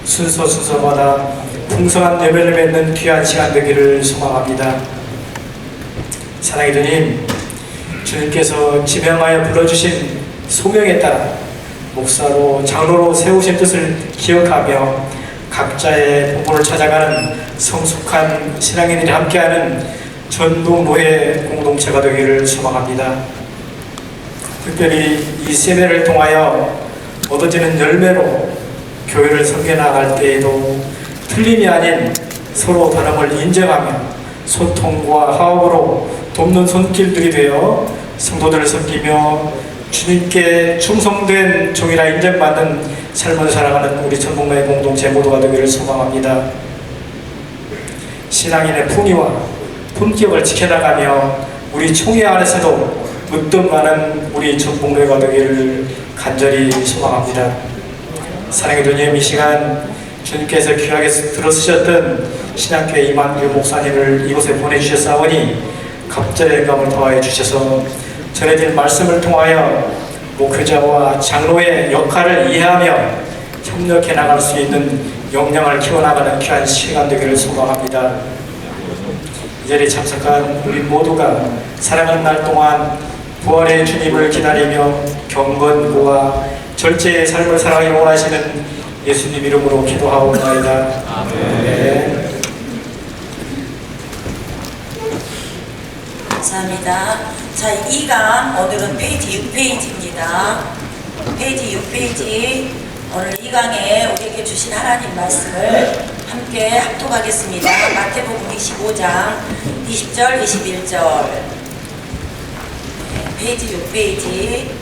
순서마다 풍성한 예배를 맺는 귀한 시간 되기를 소망합니다. 사랑의 주님, 주님께서 지명하여 불러주신 소명에 따라 목사로 장로로 세우신 뜻을 기억하며 각자의 본분을 찾아가는 성숙한 신앙인들이 함께하는 전북노예 공동체가 되기를 소망합니다. 특별히 이 세배를 통하여 얻어지는 열매로 교회를 섬겨나갈 때에도 틀림이 아닌 서로 다름을 인정하며 소통과 화합으로 돕는 손길들이 되어 성도들을 섬기며 주님께 충성된 종이라 인정받는 삶을 살아가는 우리 전북노예 공동체 모두가 되기를 소망합니다. 신앙인의 품위와 품격을 지켜나가며 우리 총회 안에서도 으뜸하는 우리 전북노예가 되기를 간절히 소망합니다. 사랑의 주님, 이 시간 주님께서 귀하게 들어쓰셨던 신앙교회 이만규 목사님을 이곳에 보내주셨사오니 갑절의 영감을 더하여 주셔서 전해진 말씀을 통하여 목회자와 장로의 역할을 이해하며 협력해 나갈 수 있는 역량을 키워나가는 귀한 시간 되기를 소망합니다. 이 자리에 참석한 우리 모두가 살아가는 날 동안 부활의 주님을 기다리며 경건과 절제의 삶을 살아가기 원하시는 예수님 이름으로 기도하옵나이다. 아멘. 감사합니다. 자, 2강 오늘은 페이지 6페이지입니다. 페이지 6페이지 오늘 2강에 우리에게 주신 하나님 말씀을 함께 합독하겠습니다. 마태복음 25장 20절 21절 페이지 6페이지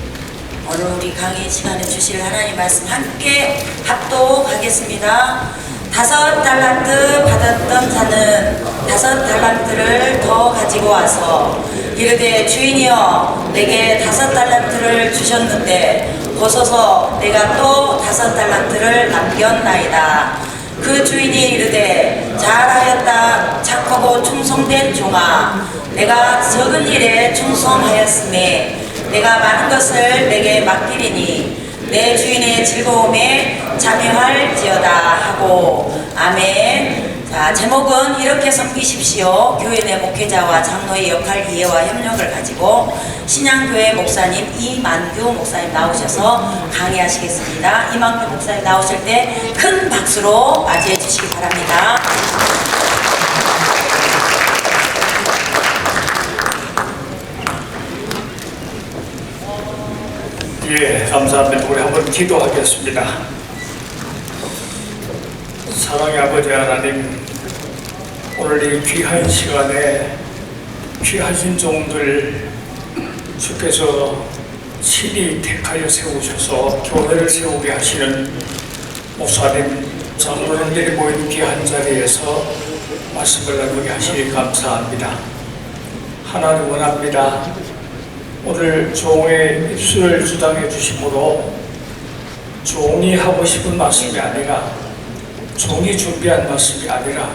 오늘 우리 강의 시간에 주실 하나님 말씀 함께 합독하겠습니다. 5달란트 받았던 자는 5달란트를 더 가지고 와서 이르되 주인이여 내게 5달란트를 주셨는데 보소서 내가 또 5달란트를 남겼나이다. 그 주인이 이르되 잘하였다 착하고 충성된 종아 내가 적은 일에 충성하였으니 내가 많은 것을 내게 맡기리니 내 주인의 즐거움에 참여할지어다 하고 아멘. 자, 제목은 이렇게 섬기십시오. 교회 내 목회자와 장로의 역할 이해와 협력을 가지고 신양교회 목사님 이만규 목사님 나오셔서 강의하시겠습니다. 이만규 목사님 나오실 때 큰 박수로 맞이해 주시기 바랍니다. 예, 감사합니다. 우리 한번 기도하겠습니다. 사랑의 아버지 하나님, 오늘 이 귀한 시간에 귀하신 종들 주께서 친히 택하여 세우셔서 교회를 세우게 하시는 목사님, 장로님들이 모인 귀한 자리에서 말씀을 나누게 하시니 감사합니다. 하나님 원합니다. 오늘 종의 입술을 주장해 주심으로 종이 하고 싶은 말씀이 아니라 종이 준비한 말씀이 아니라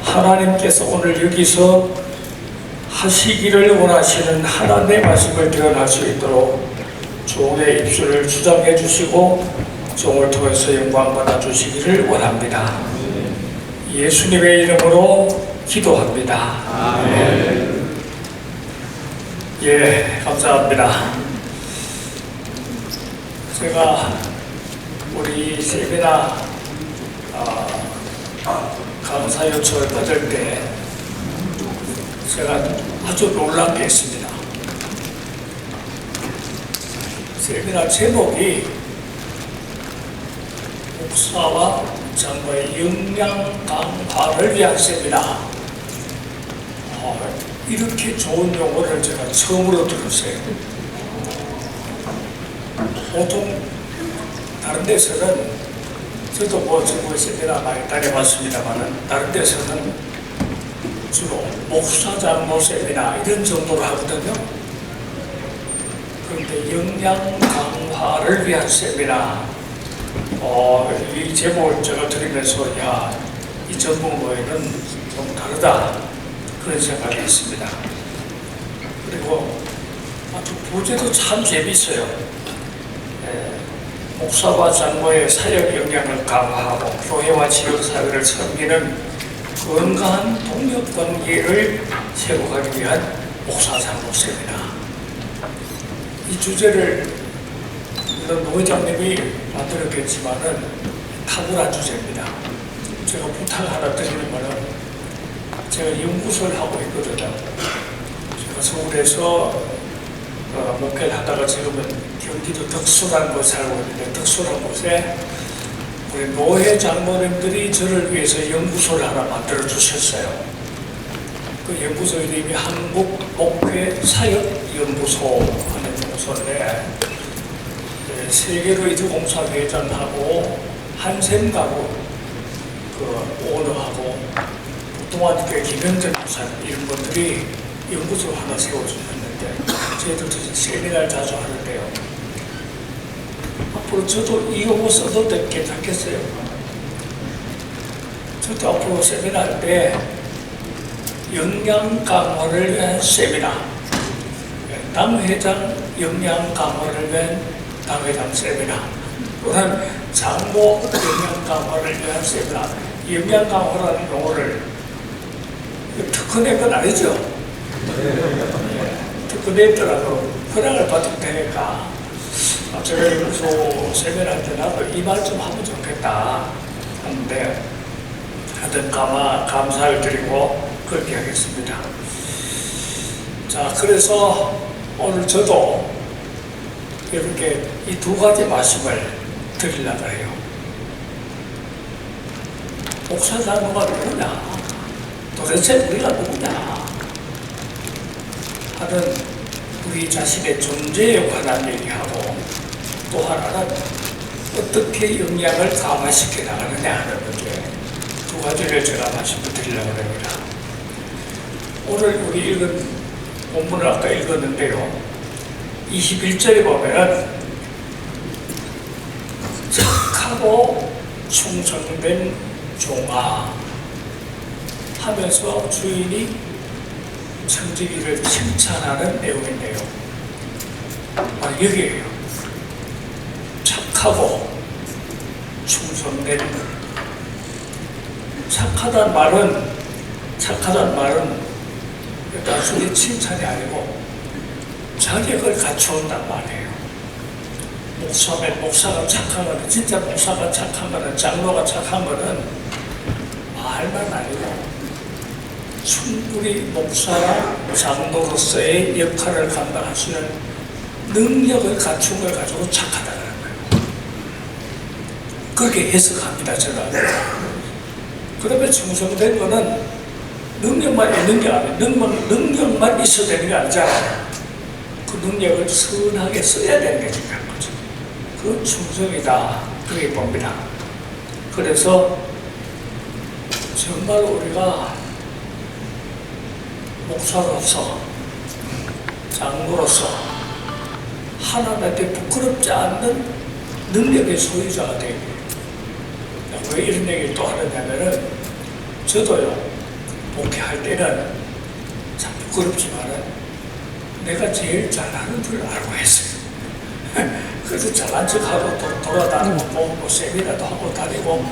하나님께서 오늘 여기서 하시기를 원하시는 하나님의 말씀을 표현할 수 있도록 종의 입술을 주장해 주시고 종을 통해서 영광 받아 주시기를 원합니다. 예수님의 이름으로 기도합니다. 아멘. 예, 감사합니다. 제가 우리 세미나 강사 요청을 받을 때 제가 아주 놀란 게 있습니다. 세미나 제목이 목사와 장로의 역량 강화를 위한 세미나. 이렇게 좋은 용어를 제가 처음으로 들었어요. 보통 다른 데서는 저도 뭐 전부 세미나 많이 다녀봤습니다만 다른 데서는 주로 목사 장로 세미나 이런 정도로 하거든요. 그런데 역량 강화를 위한 세미나 이 제목을 제가 들으면서 이 전북노예는 좀 다르다 그런 생각이 있습니다. 그리고 아주 부제도 참 재밌어요. 목사와 장로의 사역 역량을 강화하고 교회와 지역사회를 섬기는 건강한 동력관계를 세워가기 위한 목사 장로 세미나. 이 주제를 물론 노 회장님이 만들었겠지만은 탁월한 주제입니다. 제가 부탁 하나 드리는 거는 제가 연구소를 하고 있거든요. 제가 서울에서 목회를 하다가 지금은 경기도 덕수라는 곳에 살고 있는데 특수한 곳에 우리 노회 장로님들이 저를 위해서 연구소를 하나 만들어 주셨어요. 그 연구소 이름이 한국목회사역연구소 하는 연구소인데 세계로 이제 공사회장하고 한샘가고 그 오너하고 동아교회 김영전 목사 이런 분들이 연구소 하나 세워주셨는데 저희들도 세미나를 자주 하는데요. 앞으로 저도 이 용어 써도 괜찮겠어요? 저도 앞으로 세미나 할 때 역량 강화를 위한 세미나, 당회장 역량 강화를 위한 당회장 세미나, 또는 장모 역량 강화를 위한 세미나. 역량 강화라는 용어를 특허낸 건 아니죠? 특허냈더라도 허락을 받으면 되니까 제가 연구소 세미나 할 때 나도 이 말 좀 하면 좋겠다 하는데 하여튼 감사를 드리고 그렇게 하겠습니다. 자, 그래서 오늘 저도 이렇게 이 두 가지 말씀을 드리려고 해요. 목사 장로가 누구냐? 도대체 우리가 누구냐? 하는 우리 자신의 존재에 관한 얘기하고 또 하나는 어떻게 역량을 강화시켜 나가느냐 하는 문제. 두 가지를 제가 말씀을 드리려고 합니다. 오늘 우리 읽은 본문을 아까 읽었는데요. 21절에 보면은 착하고 충성된 종아 하면서 주인이 청지기를 칭찬하는 내용인데요. 여기에요. 착하고 충성된. 착하단 말은 단순히 칭찬이 아니고 자격을 갖추었단 말이에요. 목사가 착한 거는, 진짜 목사가 착한 거는, 장로가 착한 거는 말만 아니고 충분히 목사나 장로로서의 역할을 감당할 수 있는 능력을 갖춘 걸 가지고 착하다는 거예요. 그렇게 해석합니다, 제가. 그러면 충성된 거는 능력만 있는 게 아니에요. 능력만 있어야 되는 게 아니잖아요. 그 능력을 선하게 써야 되는 게 중요한 거죠. 그 충성이다. 그렇게 봅니다. 그래서 정말 우리가 목사로서, 장로로서 하나님한테 부끄럽지 않는 능력의 소유자가 되게. 왜 이런 얘기를 또 하느냐면은 저도요. 목회할 때는 참 부끄럽지만은 내가 제일 잘하는 줄 알고 했어요. 그래서 잘난 척하고 돌아다니고 뭐 세미나도 하고 다니고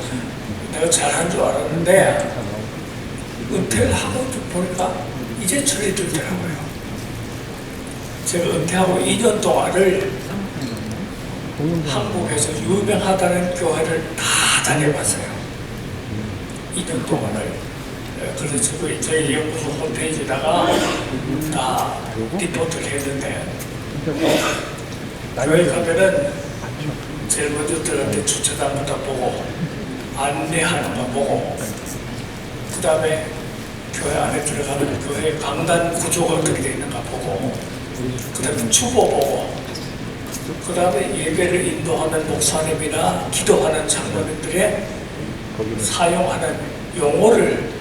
내가 잘한 줄 알았는데 은퇴를 하고 보니까 이제 철이 들더라고요. 제가 은퇴하고 2년 동안을 한국에서 유명하다는 교회를 다 다녀봤어요. 2년 동안을. 그래서 저희 연구소 홈페이지에다가 다 리포트를 했는데 교회 가면은 제일 먼저 들어갈 때 주차장부터 보고 안내하는 거 보고 그 다음에 교회 안에 들어가면 교회 강단 구조가 어떻게 되어 있는가 보고 그 다음에 주보 보고 그 다음에 예배를 인도하는 목사님이나 기도하는 장로님들의 사용하는 용어를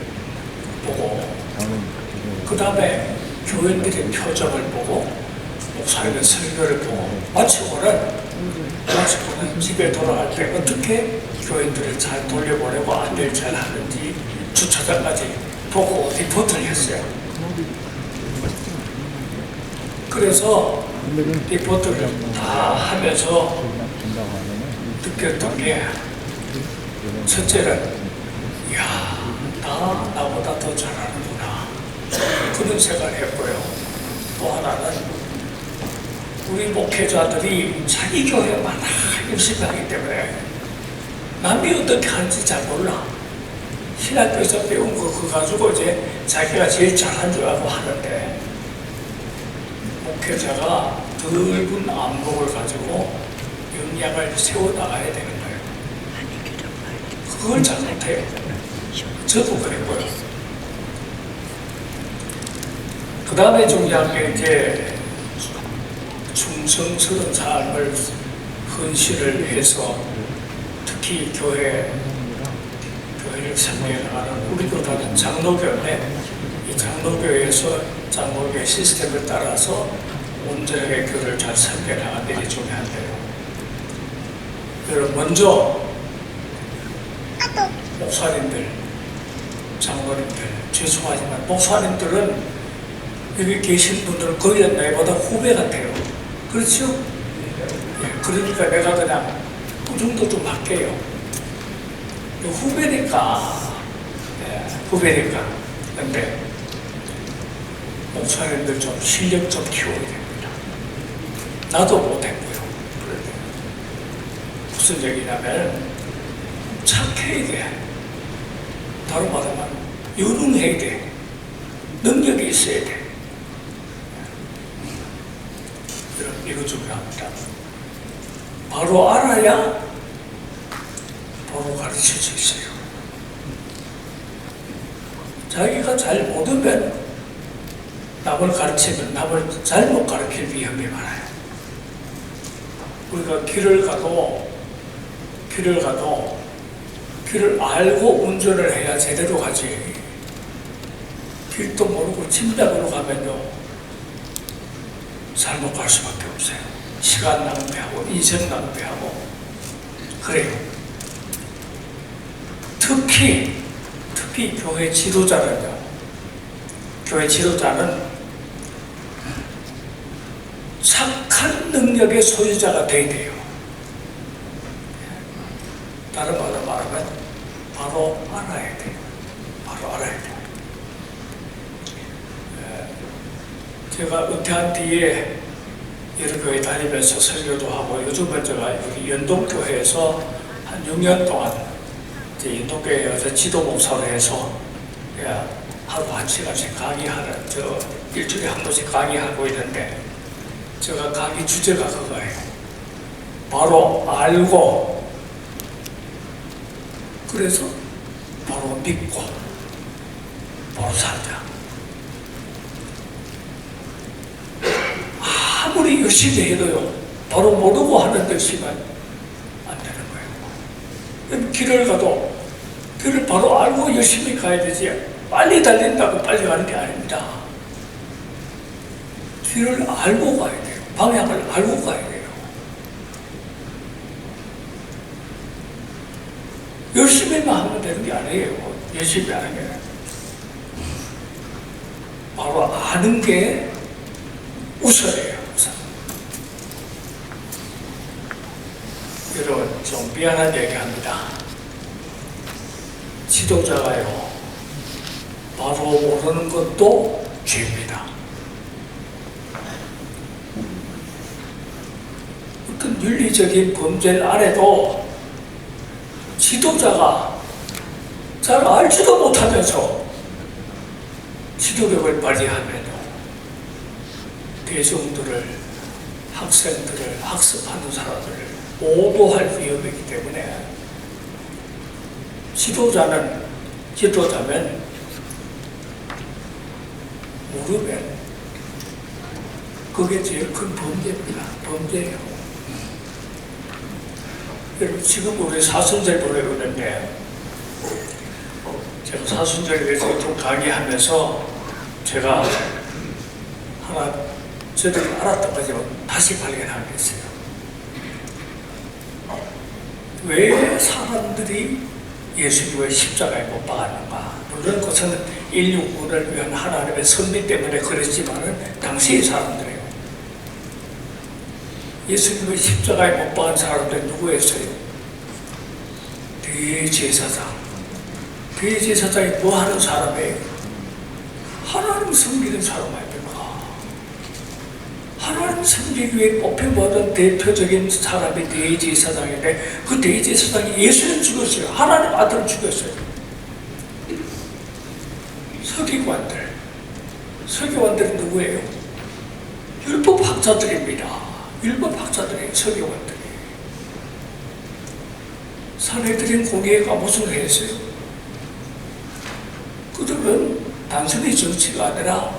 보고 그 다음에 교인들의 표정을 보고 목사님의 설교를 보고 마치고는 집에 돌아갈 때 어떻게 교인들을 잘 돌려보내고 안내를 잘 하는지 주차장까지 보고 리포트를 했어요. 그래서 리포트를 다 하면서 느꼈던 게 첫째는 이야 나보다 더 잘하는구나 그런 생각을 했고요. 또 하나는 우리 목회자들이 자기 교회만 열심히 하기 때문에 남이 어떻게 하는지 잘 몰라. 신학교에서 배운 거 그거 가지고 이제 자기가 제일 잘한 줄 알고 하는데 목회자가 넓은 안목을 가지고 역량을 세워나가야 되는 거예요. 그걸 잘 못해요. 저도 그랬고요. 그 다음에 중요한 게 이제 충성스러운 삶을 헌신을 해서 특히 교회를 섬겨 나가는 우리도 다른 장로교인데 이 장로교에서 장로교의 시스템을 따라서 온전하게 교회를 잘 섬겨 나가는 일이 중요한데요. 여러분 먼저 목사님들, 장로님들 죄송하지만 목사님들은 여기 계신 분들은 거의 나이보다 후배 같아요. 그렇죠? 예, 그러니까 내가 그냥 그 정도 좀 할게요. 후배니까, 후배니까. 근데 목사님들 좀 실력 좀 키워야 됩니다. 나도 못했고요. 그런데 무슨 얘기냐면 착해야 돼. 다른 말하면 유능해야 돼. 능력이 있어야 돼. 이거 중요합니다. 바로 알아야 바로 가르칠 수 있어요. 자기가 잘 모르면 남을 가르치면 남을 잘못 가르칠 위험이 많아요. 우리가 길을 가도 길을 알고 운전을 해야 제대로 가지. 길도 모르고 짐작으로 가면요 잘못 갈 수밖에 없어요. 시간 낭비하고 인생 낭비하고 그래요. 특히 교회 지도자는요. 교회 지도자는 착한 능력의 소유자가 돼야 돼요. 다른 말로 말하면 바로 알아야 돼요. 바로 알아야 돼요. 제가 은퇴한 뒤에 여러 교회 다니면서 설교도 하고 요즘은 제가 여기 연동교회에서 한 6년 동안 이제 연동교회에서 지도 목사로 해서 하루 1시간씩 강의하는 일주일에 한 번씩 강의하고 있는데 제가 강의 주제가 그거예요. 바로 알고 그래서 바로 믿고 바로 살자. 아무리 열심히 해도요 바로 모르고 하는 것이면 안 되는 거예요. 길을 가도 길을 바로 알고 열심히 가야 되지 빨리 달린다고 빨리 가는 게 아닙니다. 길을 알고 가야 돼요. 방향을 알고 가야 돼요. 열심히만 하면 되는 게 아니에요. 열심히 하는 게 바로 아는 게 우선이에요. 우선. 여러분 좀 미안한 얘기합니다. 지도자가요 바로 모르는 것도 죄입니다. 어떤 윤리적인 범죄를 안 해도 지도자가 잘 알지도 못하면서 지도력을 발휘하면요 대중들을 학생들을 학습하는 사람들을 오도할 위험이기 때문에 지도자면 모르면 그게 제일 큰 범죄입니다. 범죄예요. 여러분 지금 우리 사순절 보내고 있는데 제가 사순절에 대해서 좀 강의하면서 제가 하나 저들이 알았던 거지만 다시 발견한 게 있어요. 왜 사람들이 예수님의 십자가에 못 박았는가? 물론 그것은 인류 구원을 위한 하나님의 섭리 때문에 그랬지만은 당시의 사람들이에요. 예수님의 십자가에 못 박은 사람들은 누구였어요? 대제사장. 대제사장이 뭐 하는 사람이에요? 하나님 섬기는 사람 아닙니까? 하나님 섬기기 위해 뽑혀받은 대표적인 사람이 대제사장인데 그 대제사장이 예수를 죽였어요. 하나님 아들을 죽였어요. 서기관들은 누구예요? 율법학자들입니다. 율법학자들이 서기관들이. 사내들인 공예가 무슨 했어요? 그들은 단순히 정치가 아니라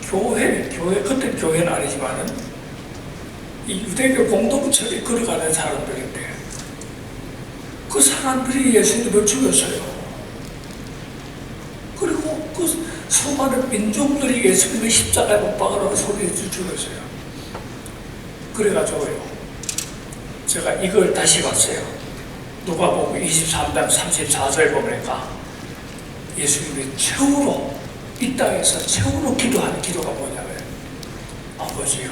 교회, 그때 교회는 아니지만은 이 유대교 공동체를 걸어가는 사람들인데 그 사람들이 예수님을 죽였어요. 그리고 그 수많은 민족들이 예수님의 십자가에 못 박으라고 소리해서 죽였어요. 그래가지고요, 제가 이걸 다시 봤어요. 누가복음 23장 34절 보니까 예수님이 최후로 이 땅에서 최후로 기도하는 기도가 뭐냐면 아버지요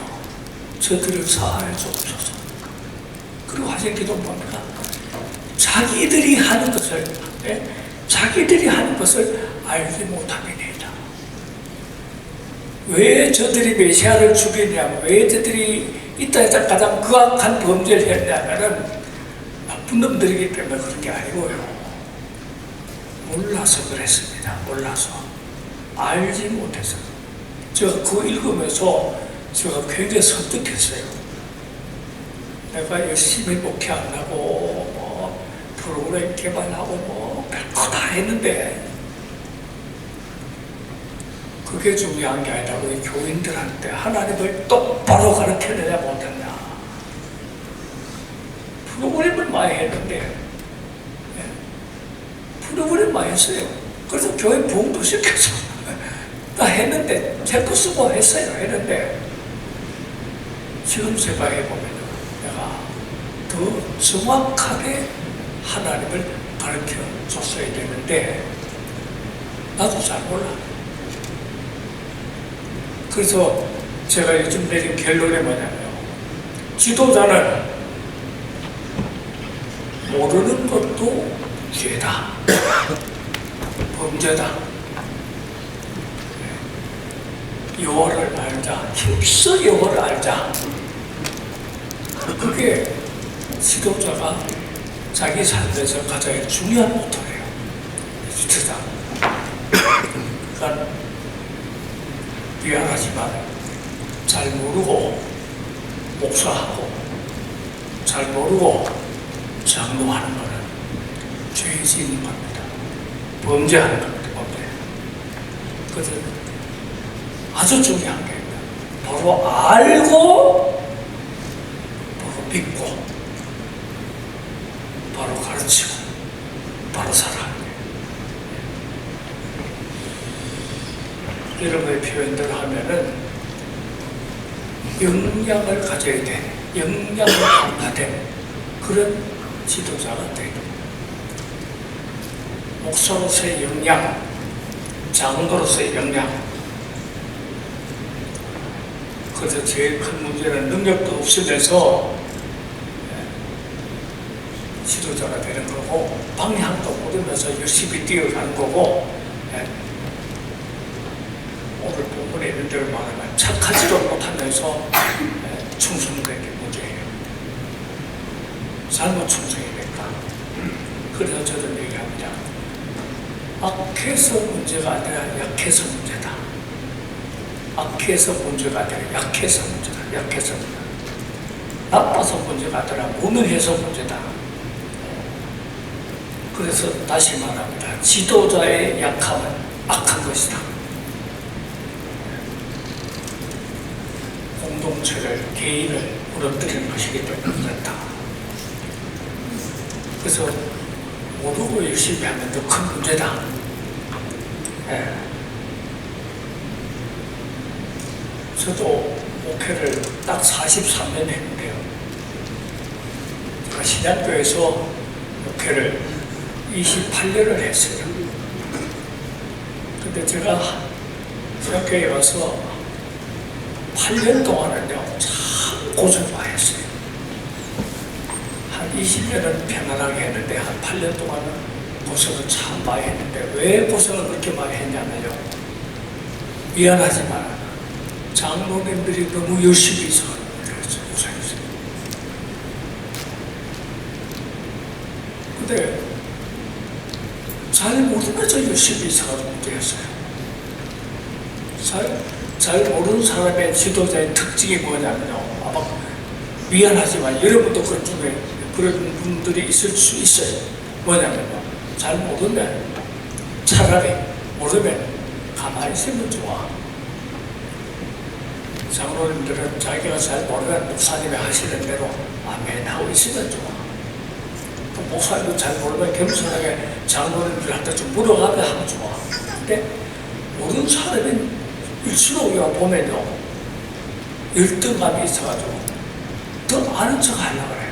저들을 사하여 주옵소서. 그리고 하신 기도는 뭡니까? 자기들이 하는 것을 알지 못함이니이다. 왜 저들이 메시아를 죽이냐면 왜 저들이 이 땅에서 가장 극악한 범죄를 했냐면은 나쁜 놈들이기 때문에 그런 게 아니고요. 몰라서 그랬습니다. 몰라서. 알지 못해서. 제가 그거 읽으면서 제가 굉장히 설득했어요. 내가 열심히 목회한다고 뭐 프로그램 개발하고 뭐 별거 다 했는데 그게 중요한 게 아니라 우리 교인들한테 하나님을 똑바로 가르쳐내냐 못했냐. 프로그램을 많이 했는데 프로그램 많이 했어요. 그래서 교회 부흥도 시켜서 다 했는데 체크 쓰고 했는데 지금 제가 해보면 내가 더 정확하게 하나님을 가르쳐 줬어야 되는데 나도 잘 몰라. 그래서 제가 요즘 내린 결론이 뭐냐면 지도자는 모르는 것도 죄다. 범죄다. 여호와를 알자. 힘써 여호와를 알자. 그게 지도자가 자기 삶에서 가장 중요한 모토예요. 지도자. 그러니까 미안하지만 잘 모르고 목사하고 잘 모르고 장로하는 거는 죄 짓는 겁니다. 범죄하는 겁니다. 범죄. 그래서 아주 중요한 게 바로 알고 바로 믿고 바로 가르치고 바로 살아가는 거예요. 여러분의 표현대로 하면은 영향을 가져야 돼. 영향을 받는 그런 지도자가 돼요. 목사로서의 역량, 장로로서의 역량. 그래서 제일 큰 문제는 능력도 없으면서 지도자가 되는 거고 방향도 모르면서 열심히 뛰어가는 거고 오늘 본문에 있는 대로 말하면 착하지도 못하면서 충성되는 게 문제예요. 잘못 충성이니까. 그래서 저는 얘기합니다. 악해서 문제가 아니라 약해서 문제다. 악해서 문제가 아니라 약해서 문제다. 약해서 문제다. 나빠서 문제가 아니라 무능해서 문제다. 그래서 다시 말합니다. 지도자의 약함은 악한 것이다. 공동체를, 개인을 무너뜨리는 것이기 때문에 그렇다. 그래서 모르고 열심히 하면 더 큰 문제다. 저도 목회를 딱 43년 했는데요. 제가 신약교에서 목회를 28년을 했어요. 근데 제가 신약교에 와서 8년 동안은요, 참 고생 많이 했어요. 한 20년은 편안하게 했는데 한 8년 동안은 고생을 참 많이 했는데 왜 고생을 그렇게 많이 했냐면요. 미안하지만 장로님들이 너무 열심히 있어서 고생했어요. 근데 잘 모르면서 열심히 있어가지고 문제였어요. 잘 모르는 사람의 지도자의 특징이 뭐냐면요. 아마 미안하지만 여러분도 그런 중에 그런 분들이 있을 수 있어요. 뭐냐면요. 잘 모르면 차라리 모르면 가만히 있으면 좋아. 장로님들은 자기가 잘 모르면 목사님이 하시는 대로 아멘 하고 있으면 좋아. 또 목사님도 잘 모르면 겸손하게 장로님들한테 좀 물어가면 하면 좋아. 근데 모르는 사람은 일수록 보면요. 열등감이 있어가지고 더 아는 척 하려고 그래.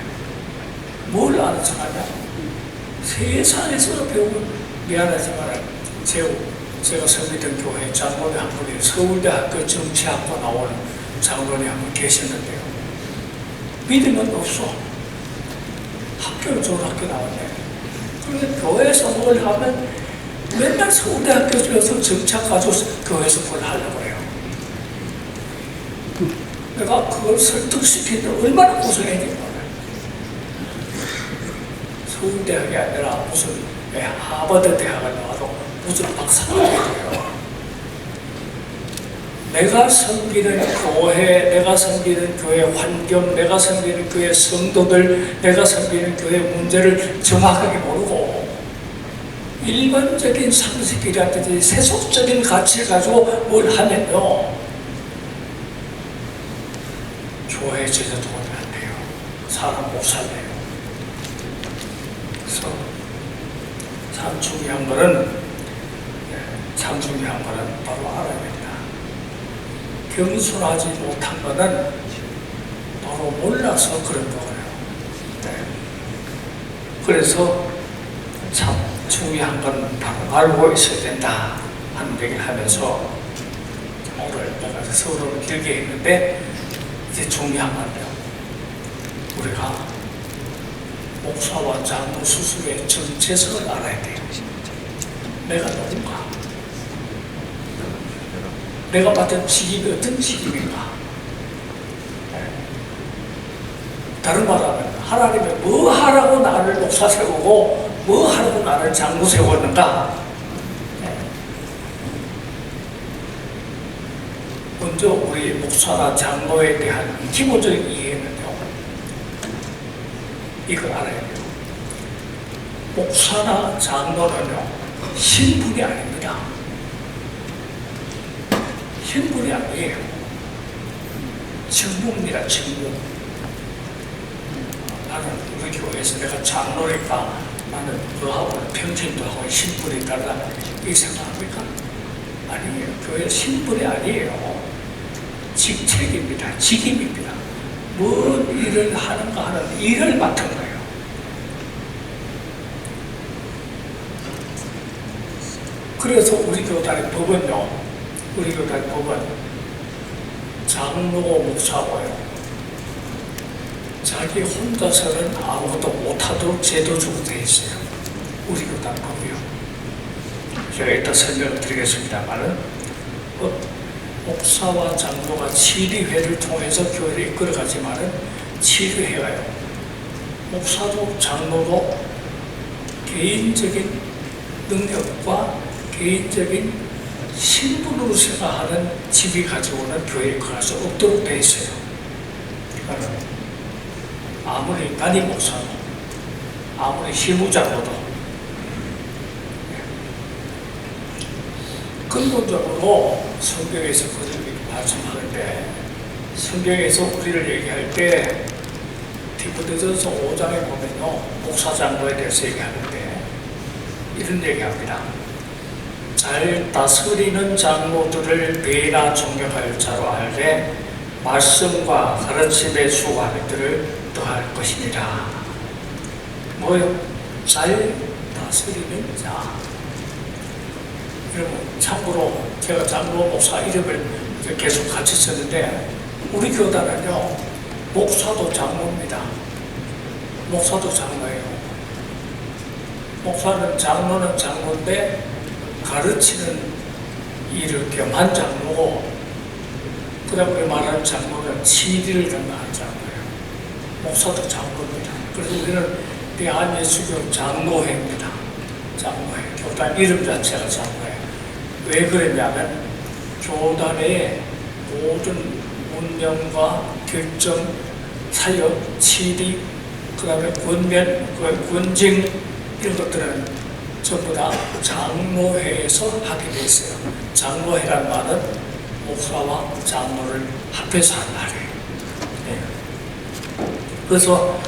뭘 아는 척 하냐? 세상에서 배운 미안하지만 제가 섬기던 교회 장로님 한 분이 서울대학교 정치학과 나온 장로님 한 분 계셨는데요. 믿음은 없어. 학교를 좋은 학교 나왔네. 그런데 교회에서 뭘 하면 맨날 서울대학교에서 정치학 가지고 교회에서 뭘 하려고 해요. 내가 그걸 설득시키는데 얼마나 고생했는지 몰라요. 서울대학이 아니라 무슨 하버드 대학을 나와서 무슨 박사가 돼요. 내가 섬기는 교회, 내가 섬기는 교회 환경, 내가 섬기는 교회 성도들, 내가 섬기는 교회 문제를 정확하게 모르고 일반적인 상식이라든지 세속적인 가치를 가지고 뭘 하면요. 교회 제자 도움이 안 돼요. 사람 못 살려요. 그래서 참 중요한 거는 바로 알아야 됩니다. 겸손하지 못한 거는 바로 몰라서 그런 거예요. 네. 그래서 참 중요한 건 바로 알고 있어야 된다 하는 얘기를 하면서 오늘 내가 서론을 길게 했는데 이제 중요한 건요. 우리가 목사와 장로 스스로의 정체성을 알아야 돼요. 내가 누군가? 내가 맡은 직임이 어떤 직임인가? 다른 말하면 하나님이 뭐 하라고 나를 목사 세우고 뭐 하라고 나를 장로 세웠는가? 먼저 우리 목사나 장로에 대한 기본적인 이해는요. 이걸 알아야 돼요. 목사나 장로는요. 신분이 아닙니다. 신분이 아니에요. 직무입니다. 직무. 나는 우리 교회에서 내가 장로니까 나는 너하고는 평생도 하고 신분이 달라 이 생각합니까? 아니에요. 교회 신분이 아니에요. 직책입니다. 직임입니다. 뭔 일을 하는가 하는 일을 맡은 거예요. 그래서 우리 교단의 법은요. 우리 교단의 법은 장로고 목사고요. 자기 혼자서는 아무것도 못하도록 제도적으로 되어 있어요. 우리 교단 법이요. 제가 이따 설명을 드리겠습니다만은 목사와 장로가 치리회를 통해서 교회를 이끌어가지만은 치리회가요. 목사도 장로도 개인적인 능력과 개인적인 신분으로 생각하는 집이 가져오는 교회에 이끌어갈 수 없도록 되어 있어요. 그러니까 아무리 담임 목사도 아무리 실무자로도 근본적으로 성경에서 그들이 말씀하는데 성경에서 우리를 얘기할 때 디모데전서 5장에 보면요 목사 장로에 대해서 얘기하는데 이런 얘기합니다. 잘 다스리는 장로들을 배나 존경할 자로 알되 말씀과 가르침에 수고하는 들을 더할 것이니라. 뭐요? 잘 다스리는 자. 여러분 참고로 제가 장로 목사 이름을 계속 같이 썼는데 우리 교단은요 목사도 장로입니다. 목사도 장로예요. 목사는 장로는 장로인데 가르치는 일을 겸한 장로고, 그 다음에 우리 말하는 장로는 치리를 겸한 장로예요. 목사도 장로입니다. 그래서 우리는 대한예수교 장로회입니다. 장로회. 교단 이름 자체가 장로회. 왜 그랬냐면 교단의 모든 운명과 결정, 사역, 치리, 그 다음에 군징 이런 것들은 전부 다 장로회에서 하게 돼 있어요. 장로회란 말은 목사와 장로를 합해서 한 말이에요. 네. 그래서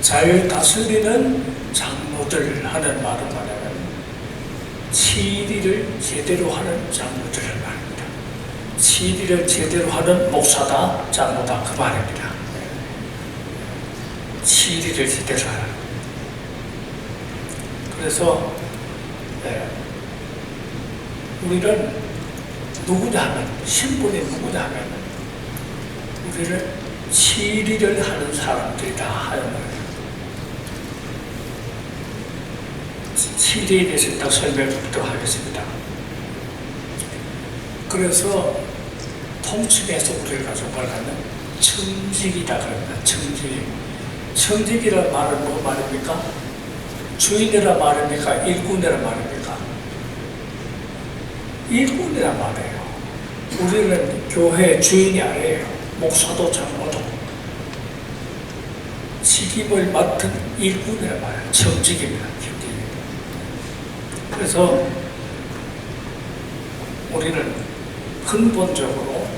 잘 다스리는 장로들 하는 말은 뭐냐면 치리를 제대로 하는 장로들을 말입니다. 치리를 제대로 하는 목사다, 장로다 그 말입니다. 치리를 제대로 하는. 그래서 우리는 누구냐 하면, 신분이 누구냐 하면 우리를 치리를 하는 사람들이다 하는 거예요. 치리에 대해서 딱 설명하도록 하겠습니다. 그래서 통칭해서 우리가 가지고 말하면 청직이다 그럽니다. 청직. 청직이라는 말은 뭐 말입니까? 주인이란 말입니까? 일꾼이란 말입니까? 일꾼이란 말이에요. 우리는 교회 주인이 아니에요. 목사도 장로도 직임을 맡은 일꾼이란 말이에요. 청직입니다. 그래서 우리는 근본적으로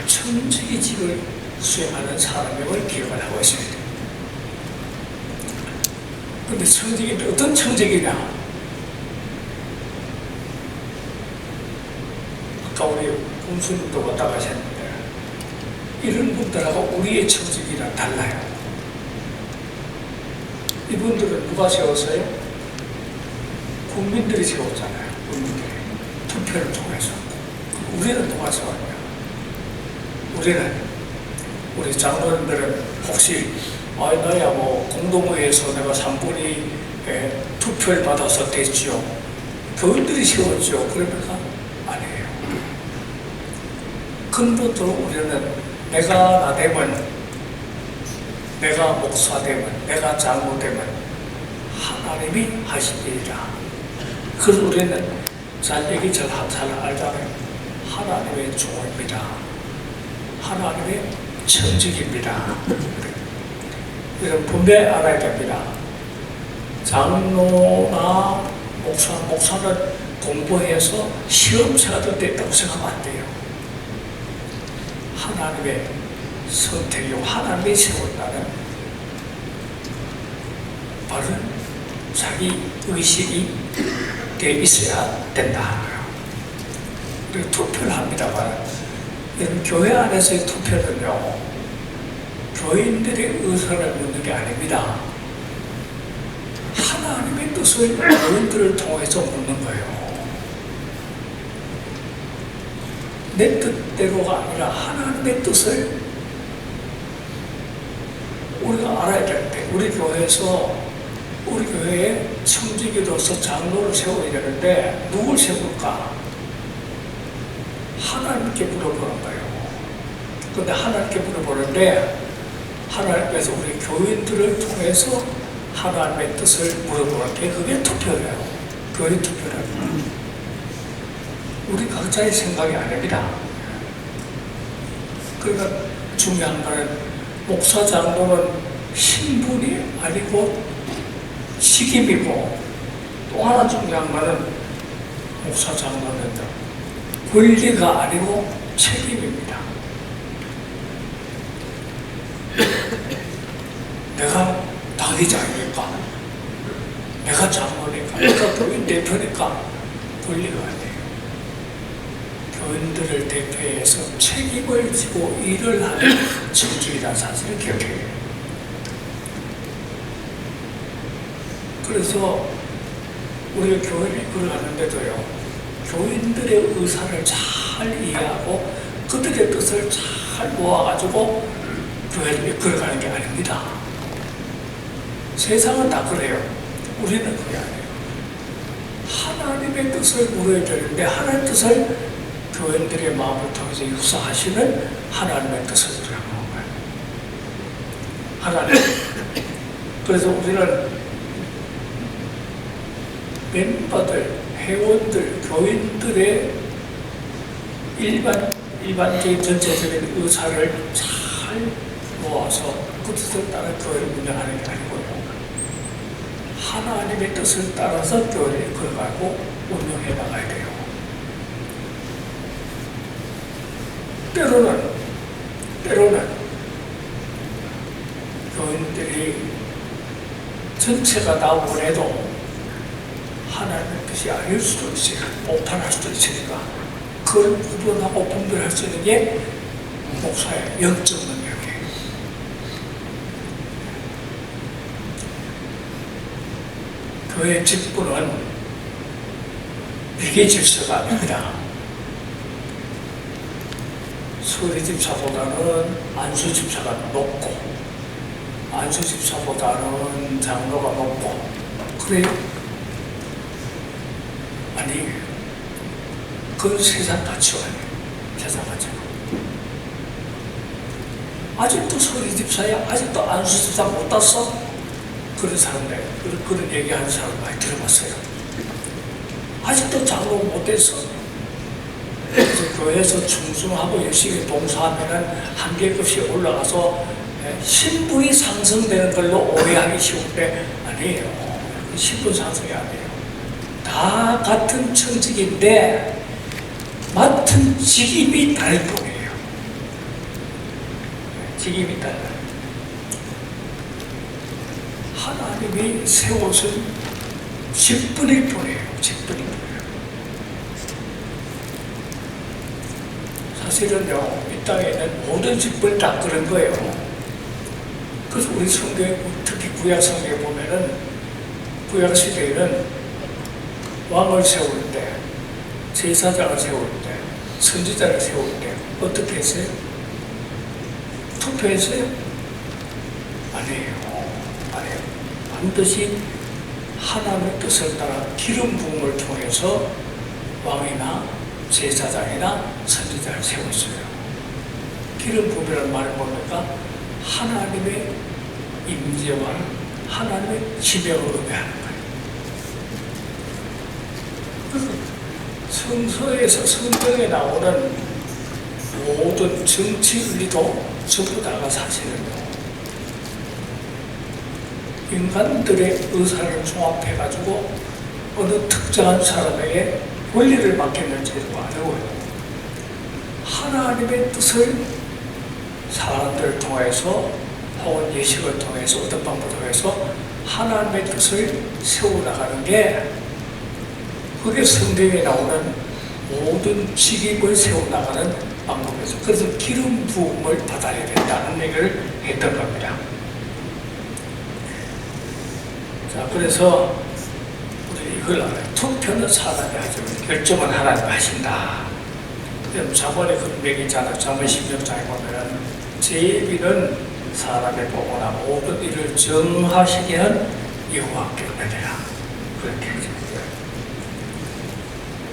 청직의직을 수행하는 사람임을 기억을 하고 있습니다. 그런데 청직이 어떤 청직이냐? 아까 우리 공수님도 왔다 가셨는데 이런 분들하고 우리의 청직이랑 달라요. 이분들은 누가 세웠어요? 국민들이 세웠잖아요. 국민들이 투표를 통해서. 우리는 누가 세웠냐? 우리 장로님들은 혹시 나야 뭐 공동회에서 내가 3분의 투표를 받아서 됐지요. 교인들이 세웠죠. 그러니까 아니에요. 근본적으로 우리는 내가 나 되면, 내가 목사 되면, 내가 장로 되면 하나님이 하신 일이다. 그래서 우리는 잘 얘기 잘 알잖아요. 하나님의 종입니다. 하나님의 청직입니다. 이런 분명히 알아야 됩니다. 장로나 목사는 공부해서 시험체가 됐다고 생각하면 안 돼요. 하나님의 선택이요, 하나님이 세웠다는 바른 자기 의식이 돼 있어야 된다. 그리고 투표를 합니다만, 교회 안에서의 투표는요, 교인들의 의사를 묻는 게 아닙니다. 하나님의 뜻을 교인들을 통해서 묻는 거예요. 내 뜻대로가 아니라 하나님의 뜻을 우리가 알아야 되는데, 우리 교회에 청지기로서 장로를 세워야 되는데 누굴 세울까? 하나님께 물어보는 거예요. 그런데 하나님께 물어보는데 하나님께서 우리 교인들을 통해서 하나님의 뜻을 물어보는 게 그게 투표예요. 교회 투표라는. 우리 각자의 생각이 아닙니다. 그러니까 중요한 거는 목사 장로는 신분이 아니고 직임이고, 또 하나 중요한 거는 목사 장로는 권리가 아니고 책임입니다. 내가 당의자니까, 내가 장로니까, 내가 교인 대표니까 권리가 아니에요. 교인들을 대표해서 책임을 지고 일을 하는 청직이라는 사실을 기억해야 해요. 그래서 우리가 교회를 이끌어가는데도요, 교인들의 의사를 잘 이해하고 그들의 뜻을 잘 모아가지고 교회를 이끌어가는 게 아닙니다. 세상은 다 그래요. 우리는 그게 아니에요. 하나님의 뜻을 물어야 되는데 하나님의 뜻을 교인들의 마음을 통해서 역사하시는 하나님의 뜻을 우리가 보는 거예요. 하나님. 그래서 우리는 멤버들, 회원들, 교인들의 일반적인 전체적인 의사를 잘 모아서 그 뜻을 따라 교회를 운영하는 게 아니고요. 하나님의 뜻을 따라서 교회를 이끌어가고 운영해 나가야 돼요. 때로는 교인들이 전체가 다 원해도 하나님의 뜻이 아닐 수도 있으니까, 오판할 수도 있으니까 그걸 구분하고 분별할 수 있는 게 목사의 영적 능력이에요. 교회 직분은 위계 질서가 아닙니다. 수리 집사보다는 안수 집사가 높고, 안수 집사보다는 장로가 높고, 그래요? 아니, 그건 세상 가치가 아니에요. 세상 가치가. 아직도 수리 집사야? 아직도 안수 집사 못 땄어? 그런 사람들, 그런 얘기하는 사람 많이 들어봤어요. 아직도 장로 못 돼서. 그래서 교회에서 충성하고 열심히 봉사하면은 한계급이 올라가서 신분이 상승되는 걸로 오해하기 쉬운데 아니에요. 신분 상승이 아니에요. 다 같은 청직인데 맡은 직임이 다를 뿐이에요. 직임이 달라요. 하나님이 세워준 직분일 뿐이에요. 직분일 뿐이에요. 사실은요, 이 땅에 있는 모든 직분을 다 그런 거예요. 그래서 우리 성경에, 특히 구약 성경에 보면은, 구약 시대에는 왕을 세울 때, 제사장을 세울 때, 선지자를 세울 때, 어떻게 했어요? 투표했어요? 아니에요. 아니에요. 반드시 하나님의 뜻을 따라 기름 부음을 통해서 왕이나 제사장이나 선지자를 세웠어요. 기름 부음이라는 말은 뭡니까? 하나님의 임재와 하나님의 지명을 의미하는 거예요. 그래서 성서에서 성경에 나오는 모든 정치 윤리도 전부 다가 사실은요, 인간들의 의사를 종합해가지고 어느 특정한 사람에게 권리를 맡겼는지도 아니고요. 하나님의 뜻을 사람들을 통해서 혹은 예식을 통해서 어떤 방법을 통해서 하나님의 뜻을 세워나가는 게 그게 성경에 나오는 모든 직임을 세워나가는 방법이죠. 그래서 기름 부음을 받아야 된다는 얘기를 했던 겁니다. 자, 그래서 우리 이걸 알아요. 투표는 사람이 하죠. 결정은 하나님이 하신다. 자본의 그런 얘기 있잖아요. 자본 16장에 보면은 제비는 사람의 보거나 모든 일을 정하시기는 여호와께 은혜라. 그렇게 하죠.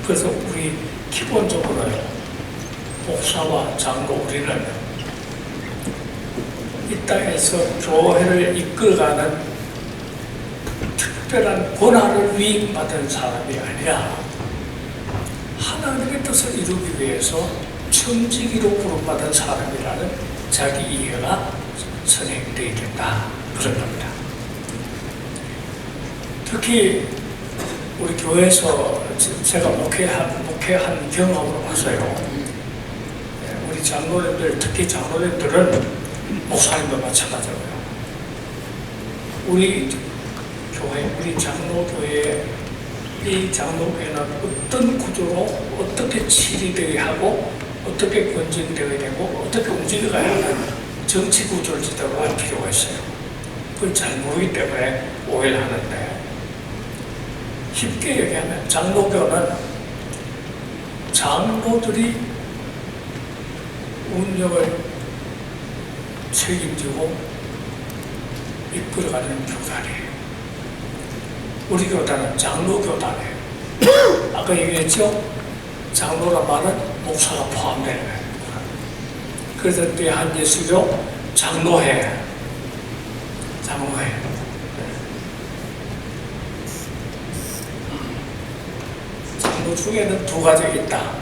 그래서 우리 기본적으로 목사와 장로 우리는 이 땅에서 교회를 이끌어가는 특별한 권한을 위임받은 사람이 아니라 하나님의 뜻을 이루기 위해서 청지기로 부름받은 사람이라는 자기 이해가 선행되어야 된다. 그런 겁니다. 특히 우리 교회에서 제가 목회한 경험으로 봐서요, 우리 장로님들, 특히 장로님들은 목사님도 마찬가지고요. 우리 교회, 우리 장로교회, 이 장로교회는 어떤 구조로 어떻게 치리되어야 하고 어떻게 권진되어야 되고 어떻게 움직여가야 하는 정치 구조를 제대로 알 필요가 있어요. 그걸 잘 모르기 때문에 오해를 하는데, 쉽게 얘기하면 장로교는 장로들이 운영을 책임지고 이끌어가는 교단이에요. 우리 교단은 장로 교단이에요. 아까 얘기했죠? 장로란 말은 목사가 포함되는 거예요. 그래서 대한예수교 장로회. 장로 중에는 두 가지가 있다.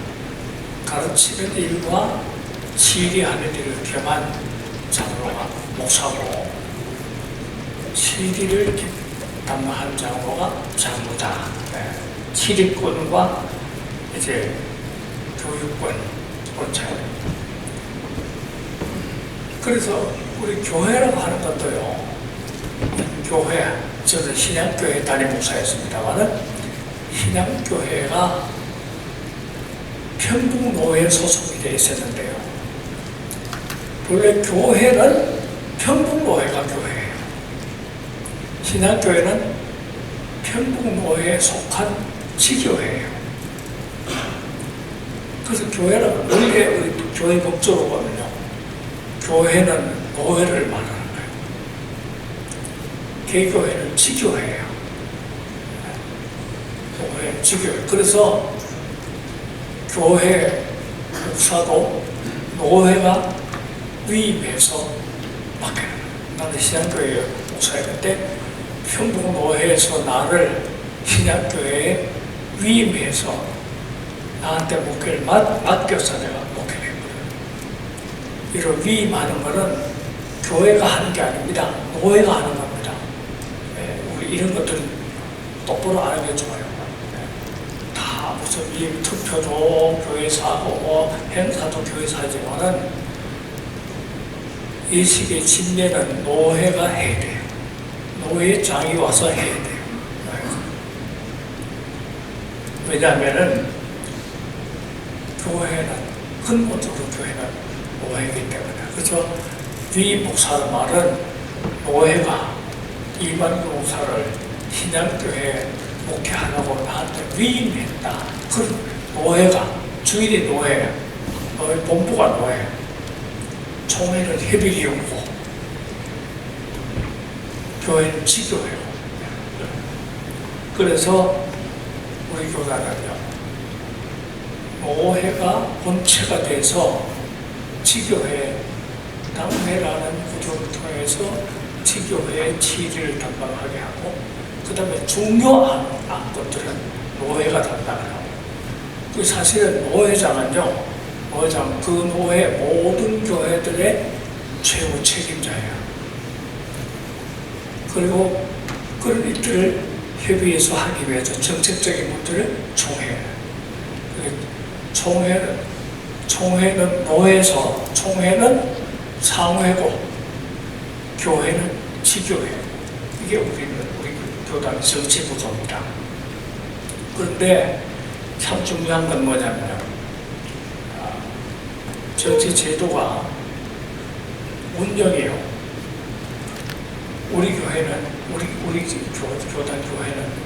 가르치는 일과 치리하는 일을 겸한 장로가 목사고, 치리를 담당한 장로가 장로다. 치리권과 이제 교육권, 그렇죠. 그래서 우리 교회라고 하는 것도요, 교회, 저는 신양교회 담임 목사였습니다만은, 신양교회가 평북노회에 소속이 되어 있었는데요. 원래 교회는 평북노회가 교회예요. 신양교회는 평북노회에 속한 지교회예요. 그래서 교회는 원래 우리 교회 법적으로 보면요, 교회는 노회를 말하는 거예요. 개교회는 지교회예요. 교회, 지교회. 그래서 교회 목사도 노회가 위임해서 맡겨요. 나는 신양교회 목사였는데 평북노회에서 나를 신양교회에 위임해서 나한테 목회를 맡겨서 내가 목회를 했거든요. 이런 위임하는 것은 교회가 하는 게 아닙니다. 노회가 하는 겁니다. 우리 이런 것들은 똑바로 아는 게 좋아요. 다 무슨 위임 투표도 교회에서 하고 행사도 교회에서 하지만은 이 시기의 진례는 노회가 해야 돼요. 노회장이 와서 해야 돼요. 왜냐하면은 교회는 근본적으로 교회는 노회이기 때문에. 그래서 위 목사의 말은 노회가 일반 목사를 신양교회에 목회하라고 나한테 위임했다. 그 노회가 주일이 노회, 노회 본부가 노회, 총회는 협의위원고, 교회는 지교회고. 그래서 우리 교단은요, 노회가 본체가 돼서 지교회, 당회라는 구조를 통해서 지교회의 치리를 담당하게 하고, 그 다음에 중요한 안건들은 노회가 담당을 하고, 그 사실은 노회장은요, 노회장, 그 노회 모든 교회들의 최후 책임자예요. 그리고 그런 일들을 협의해서 하기 위해서 정책적인 문제를 총회는 노회에서 총회는 상회고 교회는 지교회. 이게 우리 교단의 정치 구조입니다. 그런데 참 중요한 건 뭐냐면요, 정치 제도가 운영이에요. 우리 교회는 우리 교단 교회는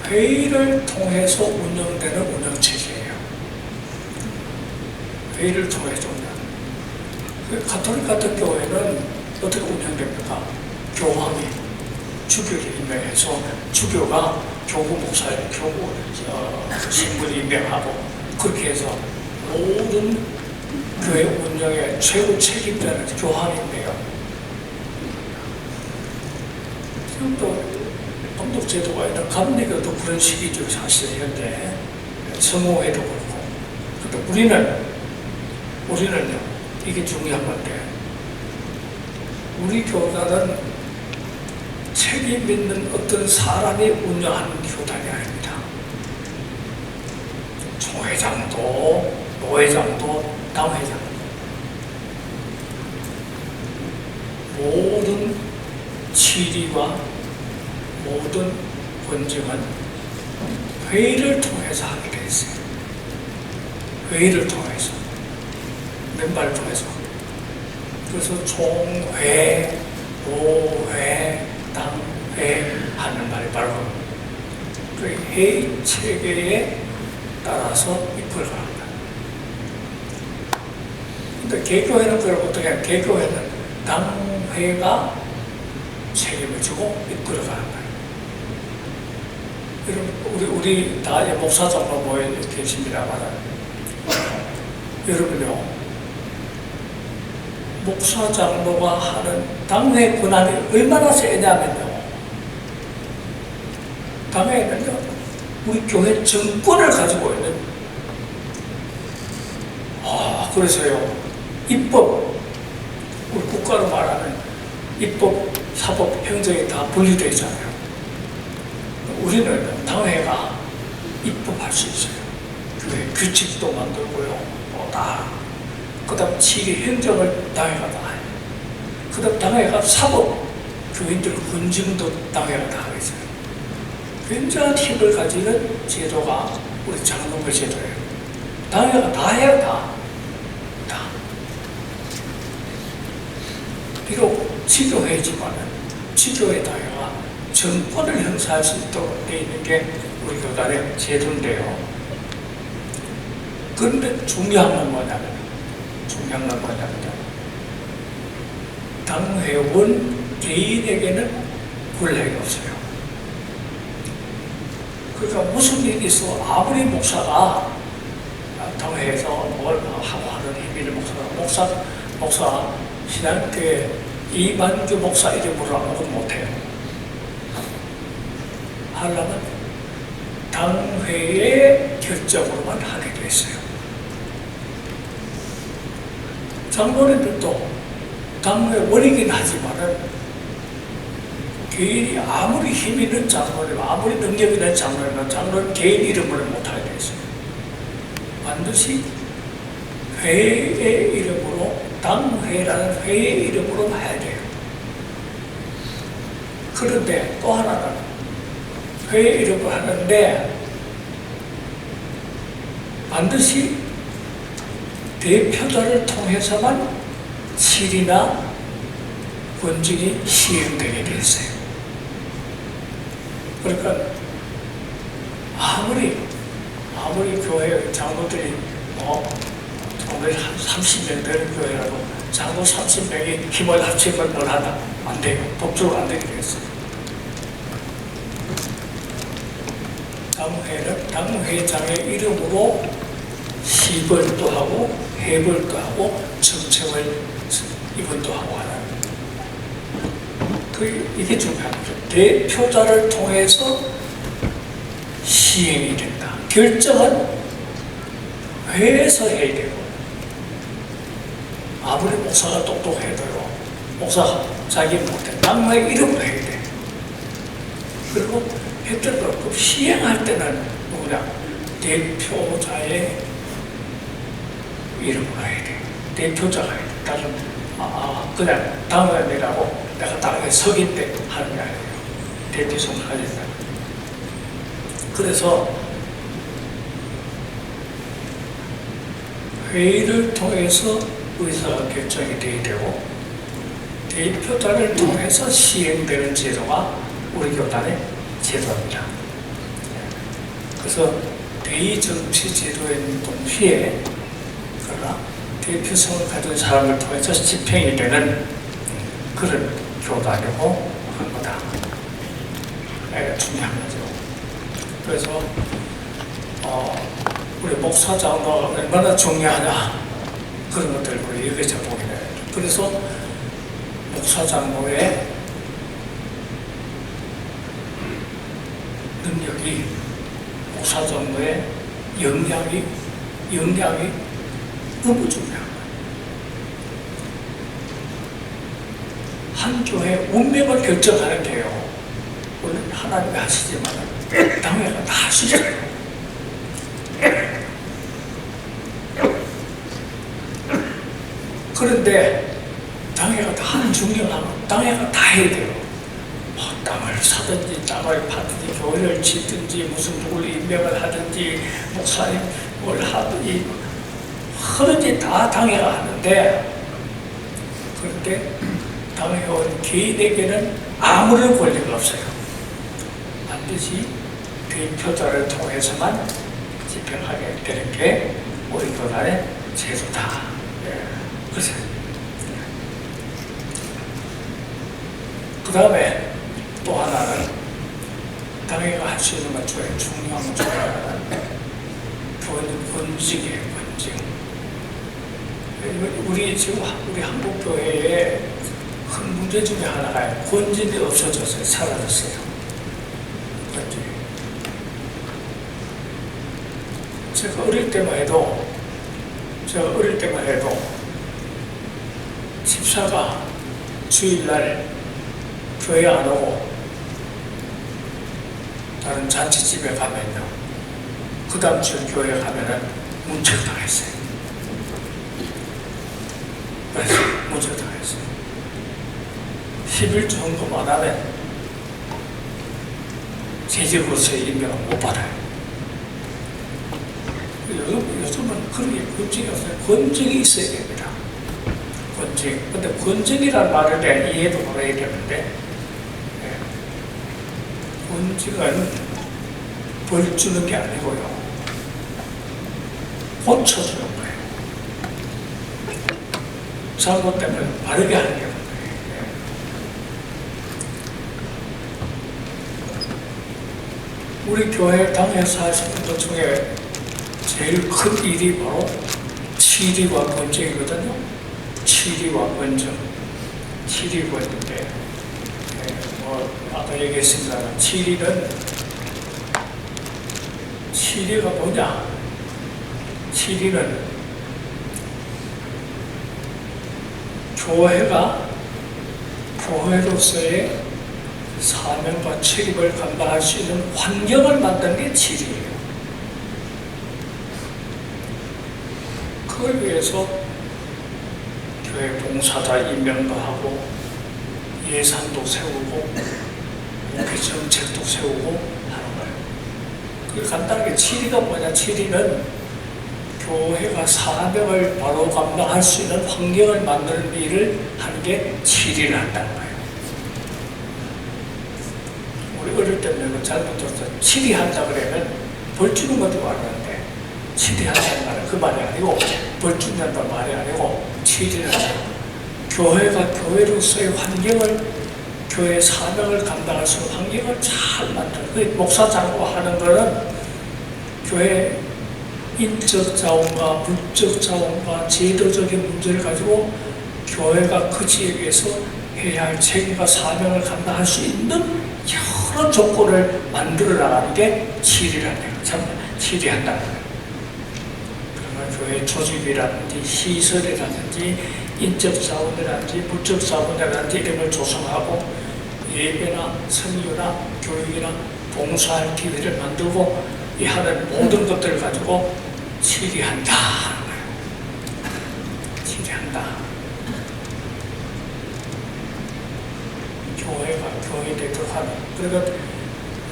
회의를 통해서 운영되는 운영체제예요. 회의를 통해서 운영. 가톨릭 같은 교회는 어떻게 운영됩니까? 교황이 주교를 임명해서 주교가 교구 목사를 신부를 임명하고, 그렇게 해서 모든 교회 운영의 최고 책임자는 교황인데요. 지금도 감독제도가 있는 감리교도 그런 식이죠. 사실 현재 성호회도 그렇고. 근데 우리는요, 이게 중요한 건데, 우리 교단은 책임 있는 어떤 사람이 운영하는 교단이 아닙니다. 총회장도, 노회장도, 당회장도 모든 치리와 모든 권증은 회의를 통해서 하게 돼 있어요. 회의를 통해서, 멤버를 통해서. 그래서 총회, 노회, 당회 하는 말이 바로 그 회의 체계에 따라서 이끌어갑니다. 근데 개교회는 그걸 어떻게 해요? 개교회는 당회 당회가 책임을 지고 이끌어가는 거예요. 여러분, 우리 다 목사 장로 모여 계십니다만, 여러분요, 목사 장로가 하는 당회 권한이 얼마나 세냐면요, 당회는요, 우리 교회 정권을 가지고 있는, 그래서요, 입법, 우리 국가로 말하는 입법, 사법, 행정이 다 분리되어 있잖아요. 우리는 당회가 입법할 수 있어요. 교회 규칙도 만들고요, 그 다음 치리 행정을 당회가 다 해요. 그 다음 당회가 사법, 교인들 군증도 당회가 다 하고 있어요. 굉장한 힘을 가지는 제도가 우리 장로교 제도예요. 당회가 다 해요, 다. 비록 지교회지만은 지교회 당회가 정권을 행사할 수 있도록 되어 있는 게 우리 교단의 제도인데요. 그런데 중요한 건 뭐냐면, 당회원 개인에게는 권력이 없어요. 그러니까 무슨 일이 있어, 아무리 목사가 당회에서 뭘 하고 하는 힘있는 목사 신앙교회 이만규 목사 이름으로 아무것도 못해요. 하려면 당회의 결정으로만 하게 돼 있어요. 장로님들도 당회원이긴 하지만은 개인이 아무리 힘 있는 장로님, 아무리 능력 있는 장로는 개인 이름으로 못하게 돼 있어요. 반드시 회의 이름으로, 당회라는 회의 이름으로 봐야 돼요. 그런데 또 하나는 회의 이름으로 하는데 반드시 대표자를 통해서만 질이나 권증이 시행되게 돼 있어요. 그러니까 아무리 교회 장로들이 정말 한 30명 되는 교회라도 장로 30명이 힘을 합치면 뭘 하나? 안 돼요. 법적으로 안 되게 되겠어요. 당회는 당회장의 이름으로 시벌도 하고 회벌도 하고 정책을 이번도 하고 하는, 이게 중요한 거죠. 대표자를 통해서 시행이 된다. 결정은 회에서 해야 되고, 아무리 목사가 똑똑해도요, 목사가 자기 못해 당회 이름으로 해야 돼. 그리고 했던 걸 시행할 때는 누구냐? 대표자의 이름으로 해야 돼. 대표자가 해야 돼. 다른 그냥 당회라고 내가 당회 서기 때 하는 게 아니에요. 대표성을 가진다. 그래서 회의를 통해서 의사가 결정이 돼야 되고, 대표자를 통해서 시행되는 제도가 우리 교단의 제도입니다. 그래서 대의정치 제도인 동시에 그러나 대표성을 가진 사람을 통해서 집행이 되는 그런 교단이고 한 거다. 중요한 거죠. 그래서 우리 목사 장로가 얼마나 중요하냐, 그런 것들을 우리 여기서 보게 돼요. 그래서 목사 장로의 능력이, 목사 장로의 영향이 너무 중요한 거예요. 한 교회의 운명을 결정하는데요, 물론 하나님이 하시지만 당회가 다 할 수 있어요. 그런데 당회가 다 하는 중요한, 당회가 다 해야 돼요. 땅을 사든지 땅을 파든지 교회를 짓든지 무슨 누구를 임명을 하든지 목사님 뭘 하든지 하든지 다 당회가 하는데, 그런데 당회원 개인에게는 아무런 권리가 없어요. 반드시 대표자를 통해서만 집행하게 되는 게 우리 교단의 제도다. 그래서 다음에 또 하나는 당회가 할 수 있는 것 중에 중요한 것 중에 하나는 권징이에요. 권징. 우리 지금 우리 한국교회의 큰 문제 중에 하나가 권징이 없어졌어요. 사라졌어요. 권징. 제가 어릴 때만 해도 집사가 주일날 교회 안 오고 다른 잔치집에 가면요, 그 다음 주 교회 가면은 문책당했어요. 그래서 문책당했어요. 10일 정도만 하면 제지구서에 임명을 못 받아요. 요즘은 그런 게 권징이 없어요. 권징이 있어야 됩니다. 권징. 근데 권징이라는 말에 대한 이해도 알아야 되는데, 권징은 벌 주는 게 아니고요, 고쳐주는 거예요. 잘못되면 바르게 하는 게 거예요. 우리 교회 당에서 하시는 것 중에 제일 큰 일이 바로 치리와 권징이거든요. 치리와 권징. 치리 권징인데, 아까 얘기했습니다. 치리가 뭐냐? 치리는 교회로서의 사명과 책임을 감당할 수 있는 환경을 만드는 게 치리예요. 그걸 위해서 교회 봉사자 임명도 하고 예산도 세우고 목회 정책도 세우고 하는 거예요. 그 간단하게 치리가 뭐냐? 치리는 교회가 사명을 바로 감당할 수 있는 환경을 만드는 일을 하는 게 치리를 한다는 거예요. 우리 어릴 때는 잘못 들어서 치리한다 그러면 벌 주는 것도 알았는데, 치리한다는 말은 그 말이 아니고, 벌 준다는 말이 아니고 치리를 한다. 교회가 교회로서의 환경을, 교회의 사명을 감당할 수 있는 환경을 잘 만들고, 그 목사장으로 하는 거는 교회 인적 자원과 물적 자원과 제도적인 문제를 가지고 교회가 그 지역에서 해야 할 책임과 사명을 감당할 수 있는 여러 조건을 만들어 나가는 게 치리라는 거예요. 참 치리한다는 거예요. 그러면 교회 조직이라든지 시설이라든지 인적 자원이라든지 물적 자원이라든지 이런 걸 조성하고 예배나 선교나 교육이나 봉사할 기회를 만들고 이 하는 모든 것들을 가지고 치리한다 하는 거예요. 치리한다. 교회가 교회되도록 하는. 그러니까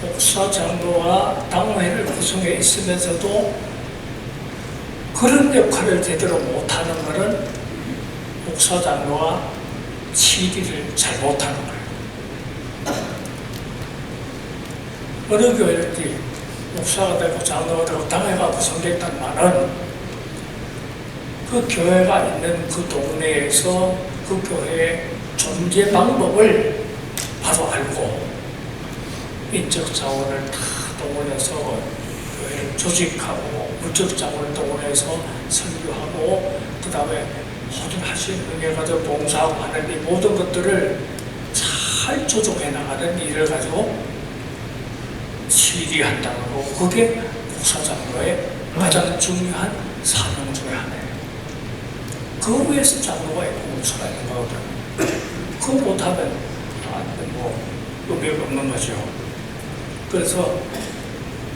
목사 장로와 당회를 구성해 있으면서도 그런 역할을 제대로 못하는 것은 목사 장로와 치리를 잘 못하는 거예요. 어느 교회든지 목사가 되고 장로가 되고 당회가 구성됐단 말은 그 교회가 있는 그 동네에서 그 교회의 존재 방법을 바로 알고 인적 자원을 다 동원해서 교회를 조직하고 물적 자원을 동원해서 설교하고 그 다음에 모든 할 수 있는 능력을 가지고 봉사하고 하는 이 모든 것들을 잘 조정해 나가는 일을 가지고 치리한다고 하고, 그게 목사장로의 가장 중요한 사명 중에 하나예요. 그 위에서 장로가 있고 목사가 있는 거거든요. 그거 못하면 의미가 없는 거죠. 그래서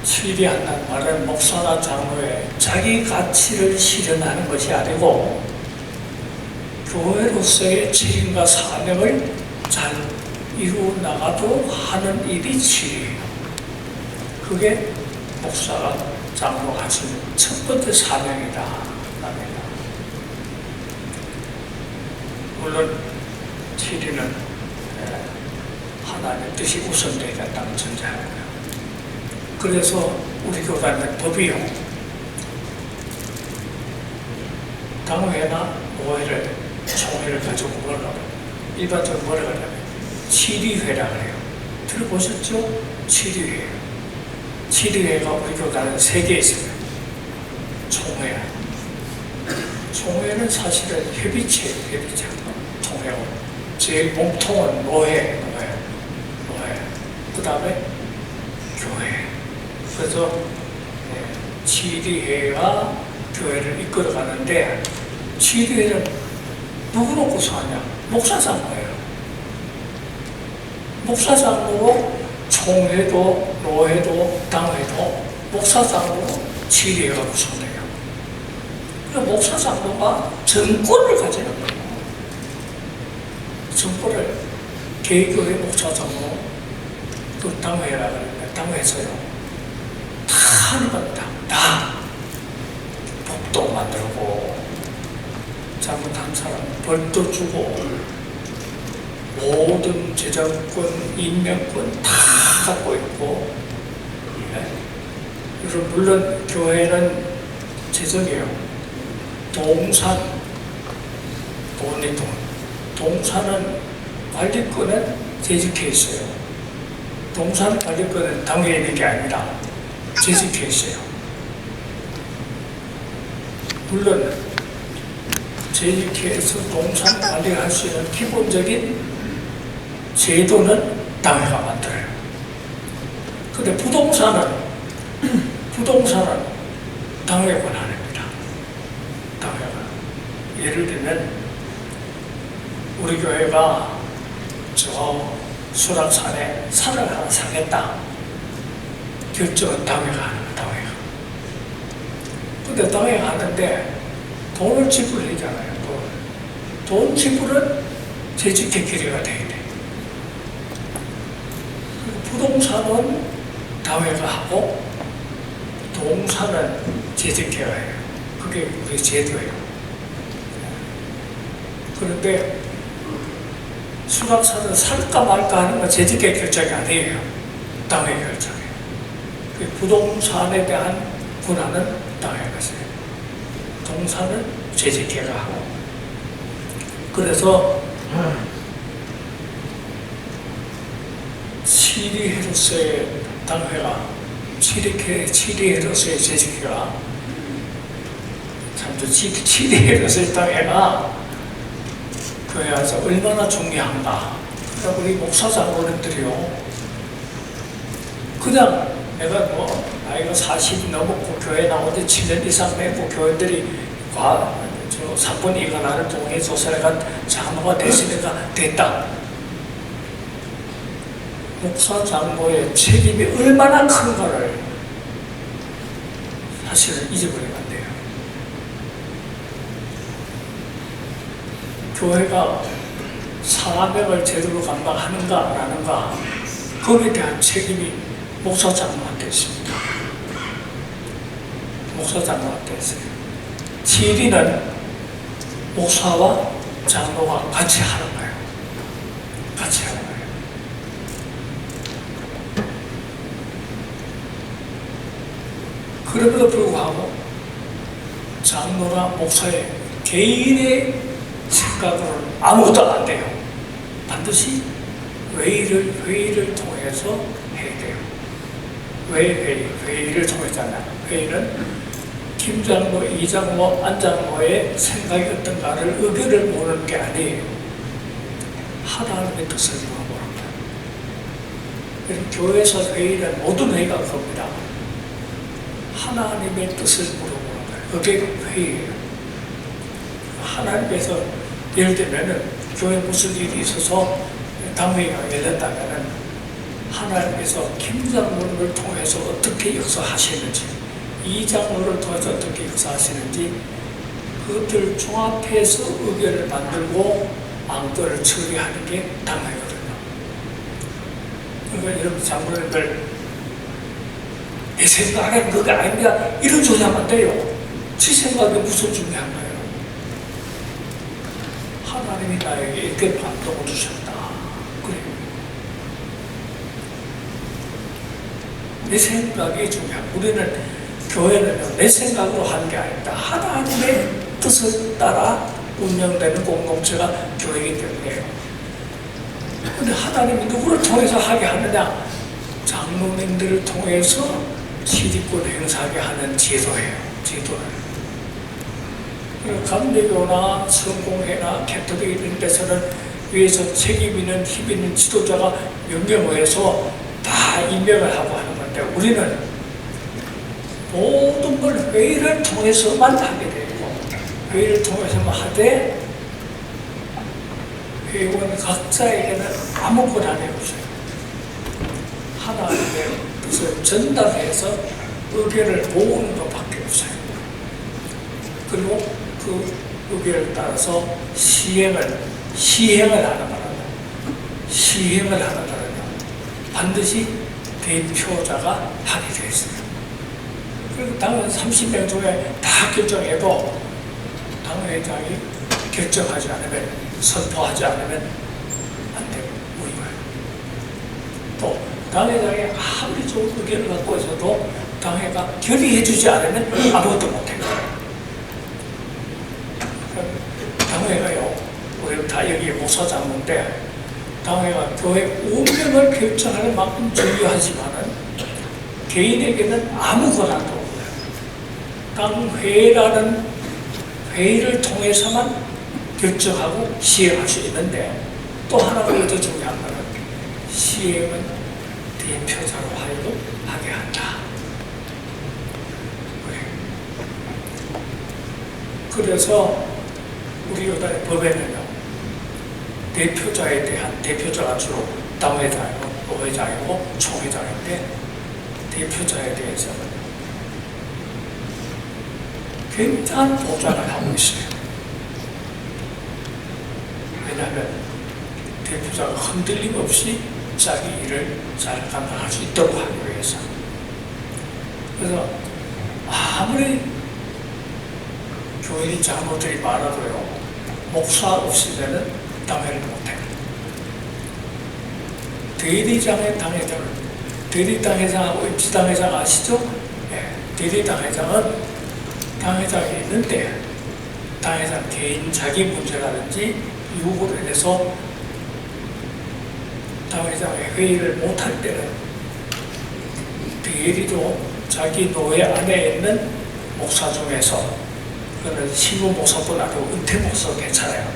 치리한다는 말은 목사나 장로의 자기 가치를 실현하는 것이 아니고 교회로서의 책임과 사명을 잘 이루어 나가도록 하는 일이 치리예요. 그게 목사가 장로가 하시는 첫 번째 사명이다 합니다. 물론 치리는 하나님의 뜻이 우선되어야 된다고 전제하고요. 그래서 우리 교단의 법이요, 당회나 모회를 총회를 가지고 뭐라고 일반적으로 뭐라고 하냐면 치리회라 그래요. 들어보셨죠? 치리회. 치리회가 우리 교단은 3개 있어요. 총회. 총회는 사실은 협의체, 협의체. 총회고. 제 몸통은 노회. 그 다음에 교회. 그래서 치리회가 교회를 이끌어 가는데, 치리회는 누구 놓고서 하냐? 목사장로예요. 목사장로로 총회도, 노회도, 당회도 목사장로로 치리회가 구성돼요. 그러니까 목사장로가 정권을 가지는 거예요. 정권을 개교회 목사장로, 그 당회라 그러는데, 당회에서요. 다 하는 겁니다. 다. 법도 만들고, 잘못한 사람 벌도 주고, 모든 재정권, 인명권 다 갖고 있고, 그리고 물론 교회는 재정이에요. 동산, 돈이 돈. 동산은 관리권은 재직해 있어요. 동산 관리권은 당회에 있는 게 아니라 재직해 있어요. 물론 재직해서 동산 관리를 할 수 있는 기본적인 제도는 당회가 만들어요. 근데 부동산은 당회 권한입니다. 당회가. 예를 들면 우리 교회가 저 수락산에 산을 하나 사겠다. 결정은 당회가 하는 거예요. 당회가. 근데 당회가 하는데 돈을 지불하잖아요. 돈 지불은 재직회 기회가 돼야 돼. 부동산은 당회가 하고 동산은 재직회가 해요. 그게 우리 제도예요. 그런데 수락산을 살까 말까 하는 건 재직회 결정이 아니에요. 당회 결정이에요. 그 부동산에 대한 권한은 당회가 있어요. 동산은 재직회가 하고. 그래서 치리회로서의 당회가, 치리회로서의 재직회가, 참저 치리회로서의 당회가 교회에서 얼마나 중요한가. 그러니까 우리 목사장로님들이요, 그냥 내가 뭐 나이가 40이 넘었고 교회 나온 지 7년 이상 됐고 교회들이 사건이 일어나는 동에서 내가 장로가 됐으니까 됐다. 목사 장로의 책임이 얼마나 큰가를 사실은 잊어버리면 안 돼요. 교회가 사명을 제대로 감당하는가 안 하는가, 거기에 대한 책임이 목사 장로한테 있습니다. 목사 장로한테 있어요. 치리는 목사와 장로가 같이 하는 거예요. 같이 하는 거예요. 그럼에도 불구하고 장로나 목사의 개인의 생각으로는 아무것도 안 돼요. 반드시 회의를 통해서 해야 돼요. 왜 회의를 통해서잖아요. 회의는 김 장로, 이 장로, 안 장로의 생각이 어떤가를 의견을 모으는 게 아니에요. 하나님의 뜻을 물어보는 거예요. 교회에서 회의는 모든 회의가 그겁니다. 하나님의 뜻을 물어보는 거예요. 그게 회의예요. 하나님께서 예를 들면은 교회 무슨 일이 있어서 당회가 열렸다면은 하나님께서 김 장로를 통해서 어떻게 역사하시는지, 이 장로를 통해서 어떻게 역사하시는지 그것들을 종합해서 의견을 만들고 안건을 처리하는 게 당회거든요. 그러니까 여러분 장로님들 내 생각엔 그게 아닙니다. 이런 소리 하면 안 돼요. 지 생각이 무슨 중요한 거예요. 하나님이 나에게 이렇게 반동을 주셨다. 그래요. 내 생각이 중요한. 우리는 교회는 내 생각으로 하는 게 아닙니다. 하나님의 뜻을 따라 운영되는 공동체가 교회이기 때문에요. 근데 하나님이 누구를 통해서 하게 하느냐? 장로님들을 통해서 지휘권 행사하게 하는 제도예요. 제도를. 그리고 감리교나 성공회나 캐토릭 이런 데서는 위에서 책임 있는 힘 있는 지도자가 명령을 해서 다 임명을 하고 하는 건데, 우리는 모든 걸 회의를 통해서만 하게 되고, 회의를 통해서만 하되 회의원 각자에게는 아무 권한이 없어요. 하나님의 뜻을 전달해서 의견을 모으는 것밖에 없어요. 그리고 그 의견을 따라서 시행을 하는 바람에, 시행을 하는 바람에 반드시 대표자가 하게 되어 있어요. 그리고 당은 30명 중에 다 결정해도 당회장이 결정하지 않으면, 선포하지 않으면 안 되고 우리가 또 당회장이 아무리 좋은 의견을 갖고 있어도 당회가 결의해주지 않으면 아무것도 못해요. 당회가요, 우리 다 여기 목사장인데 당회가 교회 운명을 결정할 만큼 중요하지만은 개인에게는 아무 권한도 없어요. 당회라는 회의를 통해서만 결정하고 시행할 수 있는데, 또 하나가 더 중요한 것은 시행은 대표자로 하여금 하게 한다. 그래서 우리 요단의 법에는요, 대표자에 대한, 대표자가 주로 당회장이고 부회장이고 총회장인데, 대표자에 대해서는 굉장한 보장을 하고 있어요. 왜냐하면 대표자가 흔들림 없이 자기 일을 잘 감당할 수 있도록 하기 위해서. 그래서 아무리 교인이 장로들이 많아도요, 목사 없이는 당회를 못해요. 대리장의 당회장은, 대리당회장하고 임시당회장 아시죠? 네. 대리당회장은 당회장이 있는데, 당회장 개인 자기 문제라든지 요구를 인해서 당회장의 회의를 못할 때는 대리로 자기 노예 안에 있는 목사 중에서, 그거는 신부 목사뿐 아니고 은퇴 목사 괜찮아요.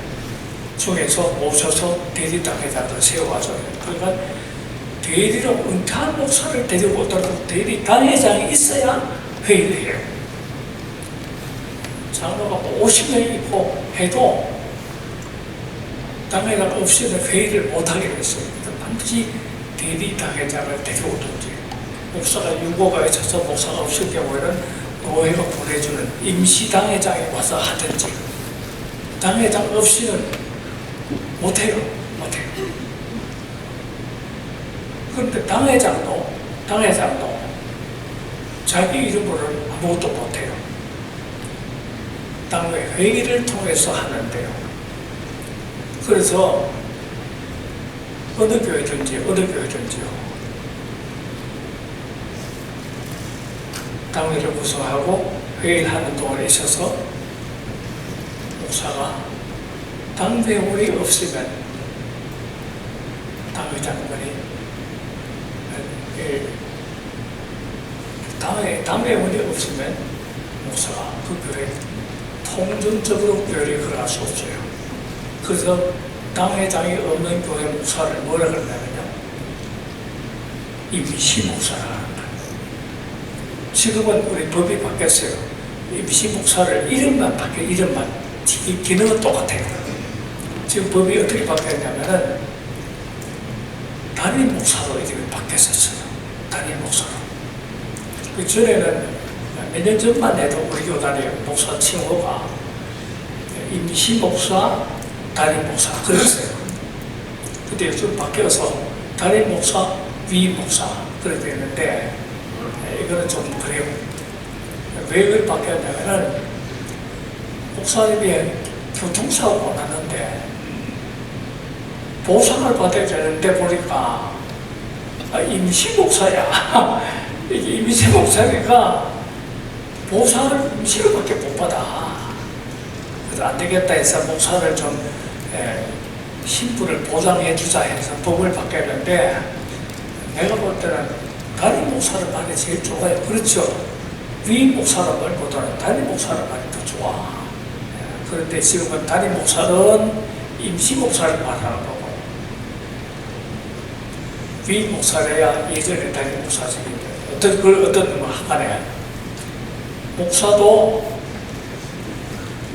중에서 모셔서 대리 당회장을 세워가줘요. 그러니까 대리로 은퇴한 목사를 데리고 오더라도 대리 당회장이 있어야 회의를 해요. 장로가 50명이 있고 해도 당회장 없이는 회의를 못하게 됐어요. 반드시 대리 당회장을 데려오든지, 목사가 유고가 있어서 목사가 없을 경우에는 노회가 보내주는 임시당회장이 와서 하든지, 당회장 없이는 못해요. 그런데 당회장도 자기 이름으로는 아무것도 못해요. 당회 회의를 통해서 하는데요. 그래서 어느 교회든지요, 당회를 구성하고 회의를 하는 동안에 있어서 목사가 당회원이 없으면 당회장관이 당회원이 없으면 목사가 그 교회 통전적으로 교회를 걸어갈 수 없어요. 그래서 당회장이 없는 교회 목사를 뭐라 그러냐면요, 임시 목사라 하는 거예요. 지금은 우리 법이 바뀌었어요. 임시 목사를 이름만 바뀌어, 이름만. 기능은 똑같아요. 지금 법이 어떻게 바뀌었냐면은 단임 목사로 이름이 바뀌었었어요. 단임 목사로. 그 전에는 몇 년 전만 해도 우리 교단의 목사 칭호가 임시 목사, 단임 목사 그랬어요. 근데 요즘 바뀌어서 단임 목사, 위 목사 그렇게 됐는데, 이거는 좀 그래요. 왜 그렇게 바뀌었냐면은 목사님이 교통사고가 났는데 보상을 받아야 되는데 보니까 임시 목사야. 이게 임시 목사니까 보상을 임시로밖에 못 받아. 그래서 안 되겠다 해서 목사를 좀 신분을 보장해 주자 해서 법을 바뀌었는데 내가 볼 때는 담임 목사를 말이 제일 좋아요. 그렇죠? 위임 목사를 말보다는 담임 목사를 말이 더 좋아. 그런데 지금은 담임 목사는 임시 목사를 말하는 거고 위임 목사래야 예전에 담임 목사직인데 어떤 하간에 목사도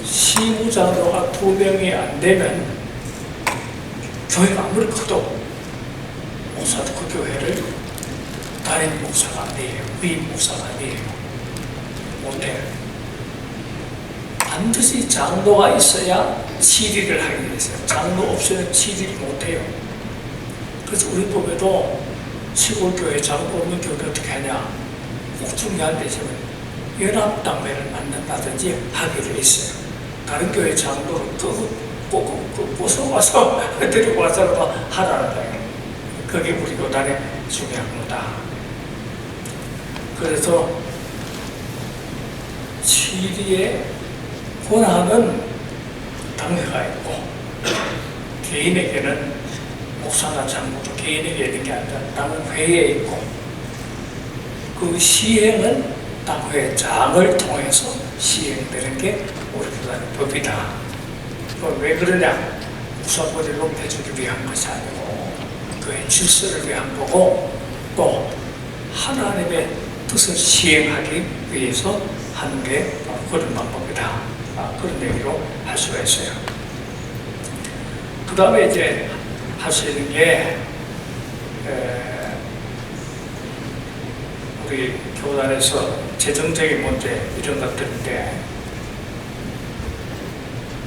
시무장로가 2명이 안 되면 교회가 아무리 커도 목사도 그 교회를 담임 목사가 아니에요. 위임 목사가 아니에요. 못해요. 반드시 장로가 있어야 치리를 하게 됐어요. 장로 없이는 치리를 못해요. 그래서 우리 법에도 시골교회 장로 없는 교회 어떻게 하냐? 꼭 중요한 데 있으면 연합당회를 만든다든지 하게 돼 있어요. 다른 교회 장로를 꼭 와서 데리고 와서 하라는 거예요. 그게 우리 교단의 중요한 거다. 그래서 치리의 권한은 당회가 있고 개인에게는 목사나 장로도 개인에게 있는 게 아니라 당회에 있고 그 시행은 당회장을 통해서 시행되는 게 우리 교단의 법이다. 왜 그러냐? 목사권을 높여주기 위한 것이 아니고 교회 질서를 위한 거고 또 하나님의 뜻을 시행하기 위해서 하는 게 그런 방법이다. 그런 얘기로 할 수가 있어요. 그 다음에 이제 할 수 있는 게 우리 교단에서 재정적인 문제 이런 것들인데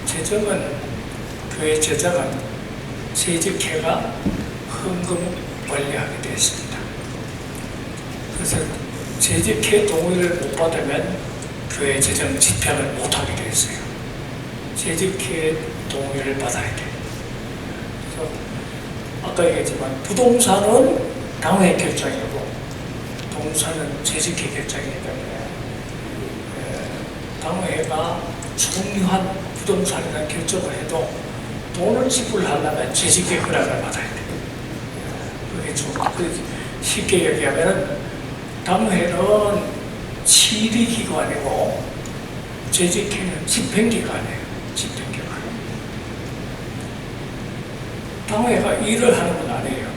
재정은 교회 재정은 세집회가 헌금 관리하게 되어 있습니다. 그래서 세집회 동의를 못 받으면 교회 재정 집행을 못하게 되어 있어요. 세집회 동의를 받아야 돼요. 그래서 아까 얘기했지만 부동산은 당회 결정이고 동산은 세집회 결정이기 때문에 당회가 중요한 부동산이나 결정을 해도 돈을 지불하려면 세집회 허락을 받아야 돼요. 그게 좀 쉽게 얘기하면 당회는 치리기관이고 재직회는 집행기관이에요. 집행기관. 당회가 일을 하는 건 아니에요.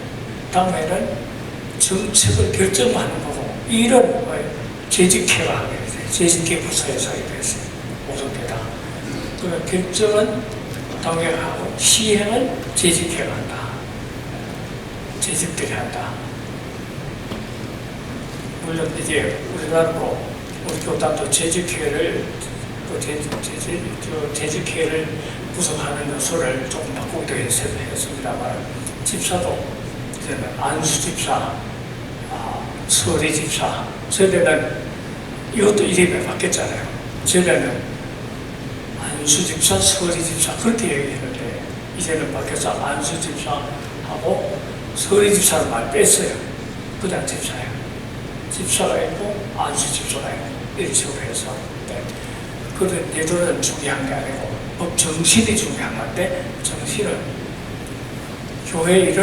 당회는 정책을 결정하는 거고 일은 재직회가 하게 돼요. 재직회 부서에서 하게 됐어요. 모든 게 다. 그러면 결정은 당회가 하고 시행은 재직회가 한다. 재직들이 한다. 물론 이제 우리나라도 우리 교단도 재직회를 재직회를 구성하는 요소를 조금 바꾸기도 했습니다만 집사도 이제는 안수집사, 서리집사, 전에는 이것도 이름이 바뀌었잖아요. 전에는 안수집사, 서리집사 그렇게 얘기했는데 이제는 바뀌어서 안수집사하고 서리집사를 많이 뺐어요. 그냥 집사예요. 집사가 있고 안수집사가 있고 이런 식으로 해서 그런 예도는 중요한 게 아니고 법 정신이 중요한 건데 정신은 교회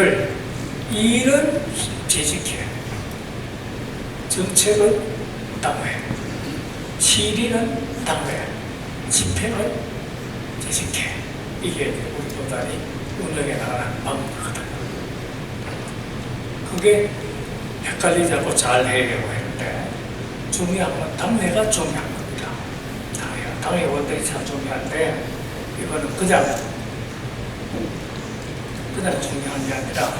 일은 재직회, 정책은 당회, 시리는 당회, 집행은 재직회. 이게 우리 교단이 운영해 나가는 방법이거든요. 그게 헷갈리지 않고 잘 해내려고 했는데 중요한 건 당회가 중요한 겁니다. 당회 원들이 참 중요한데 이거는 그냥 중요한 게 아니라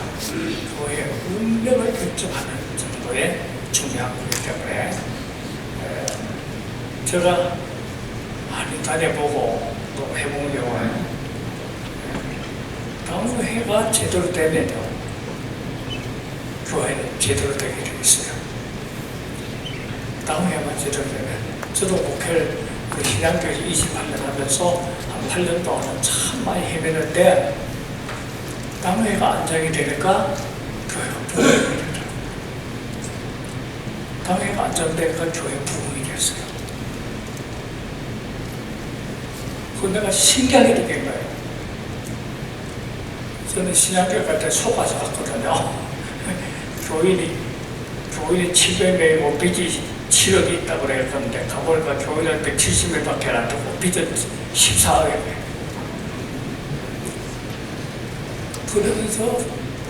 교회의 운명을 결정하는 정도의 중요한 거기 때문에 제가 많이 다녀보고 또 해보려고 해요. 당회가 제대로 되면요 교회는 제대로 되게 되어 있어요. 당회만 제대로 되면 저도 목회를 신앙교회 28년 하면서 한 8년 동안은 참 많이 헤매는데 당회가 안정이 되니까 교회가 부흥이 되더라고요. 당회가 안정되니까 교회 부흥이 됐어요. 그건 내가 신기하게 느낀 거예요. 저는 신학교 갈 때 속아서 갔거든요. 교인이 700명이고 빚이 7억이 있다고 그랬는데 가보니까 교인은 170명밖에 안 되고 빚은 14억이에요. 그러면서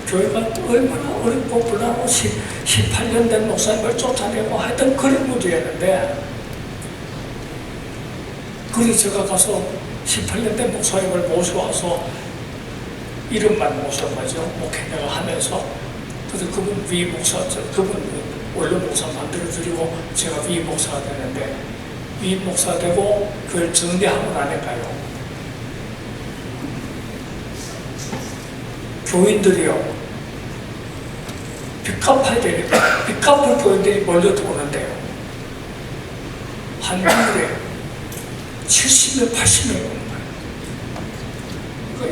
교회가 얼마나 어렵고 불안하고 18년 된 목사님을 쫓아내고 하여튼 그런 문제였는데, 그래서 제가 가서 18년 된 목사님을 모셔와서 이름만 모셔가지고 목회자가 하면서, 그래서 그분 위 목사, 그분 원로 목사 만들어드리고 제가 위 목사가 되는데, 위 목사 되고 그걸 정리하고 나니까요, 교인들이요, 빚 갚아야 되니까 빚 갚을 교인들이 몰려들어오는데요, 한 주일에 70명, 80명 오는 거예요.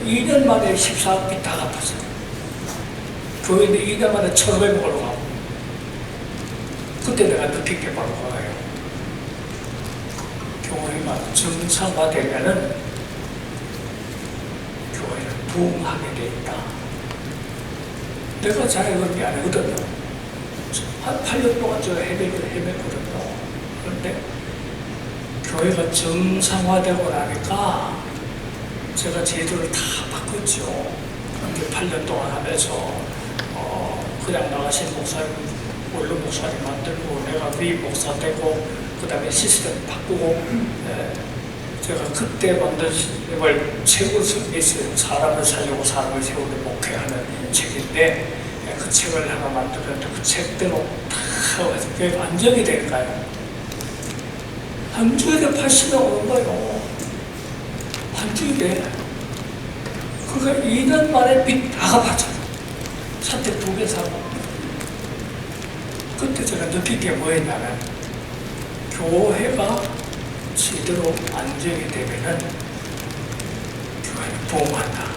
2년 만에 14억 빚 다 갚았어요. 교인들이 2년 만에 1,500명 올라가고, 그때 내가 느낀 게 바로 그거예요. 교회가 정상화되면은 교회는 부흥하게 돼 있다. 내가 잘 그런 게 아니거든요. 한 8년 동안 저 헤맸거든요. 그런데 교회가 정상화되고 나니까 제가 제도를 다 바꿨죠. 8년 동안 하면서 그냥 나가신 목사님, 원로 목사님 만들고 내가 위 목사 되고, 그 다음에 시스템 바꾸고, 제가 그때 만든 책을 쓰겠어요. 사람을 살리고 사람을 세우는 목회하는 책인데, 그 책을 하나 만들었는데 그 책대로 다 안정이 될까요? 한 주일에 80명 오는 거예요. 한 주일에. 그러니까 2년 만에 빚 다 갚았잖아요. 사택 2개 사고. 그때 제가 느낀 게 뭐였냐면, 교회가 제대로 안정이 되면은 교회는 부흥한다.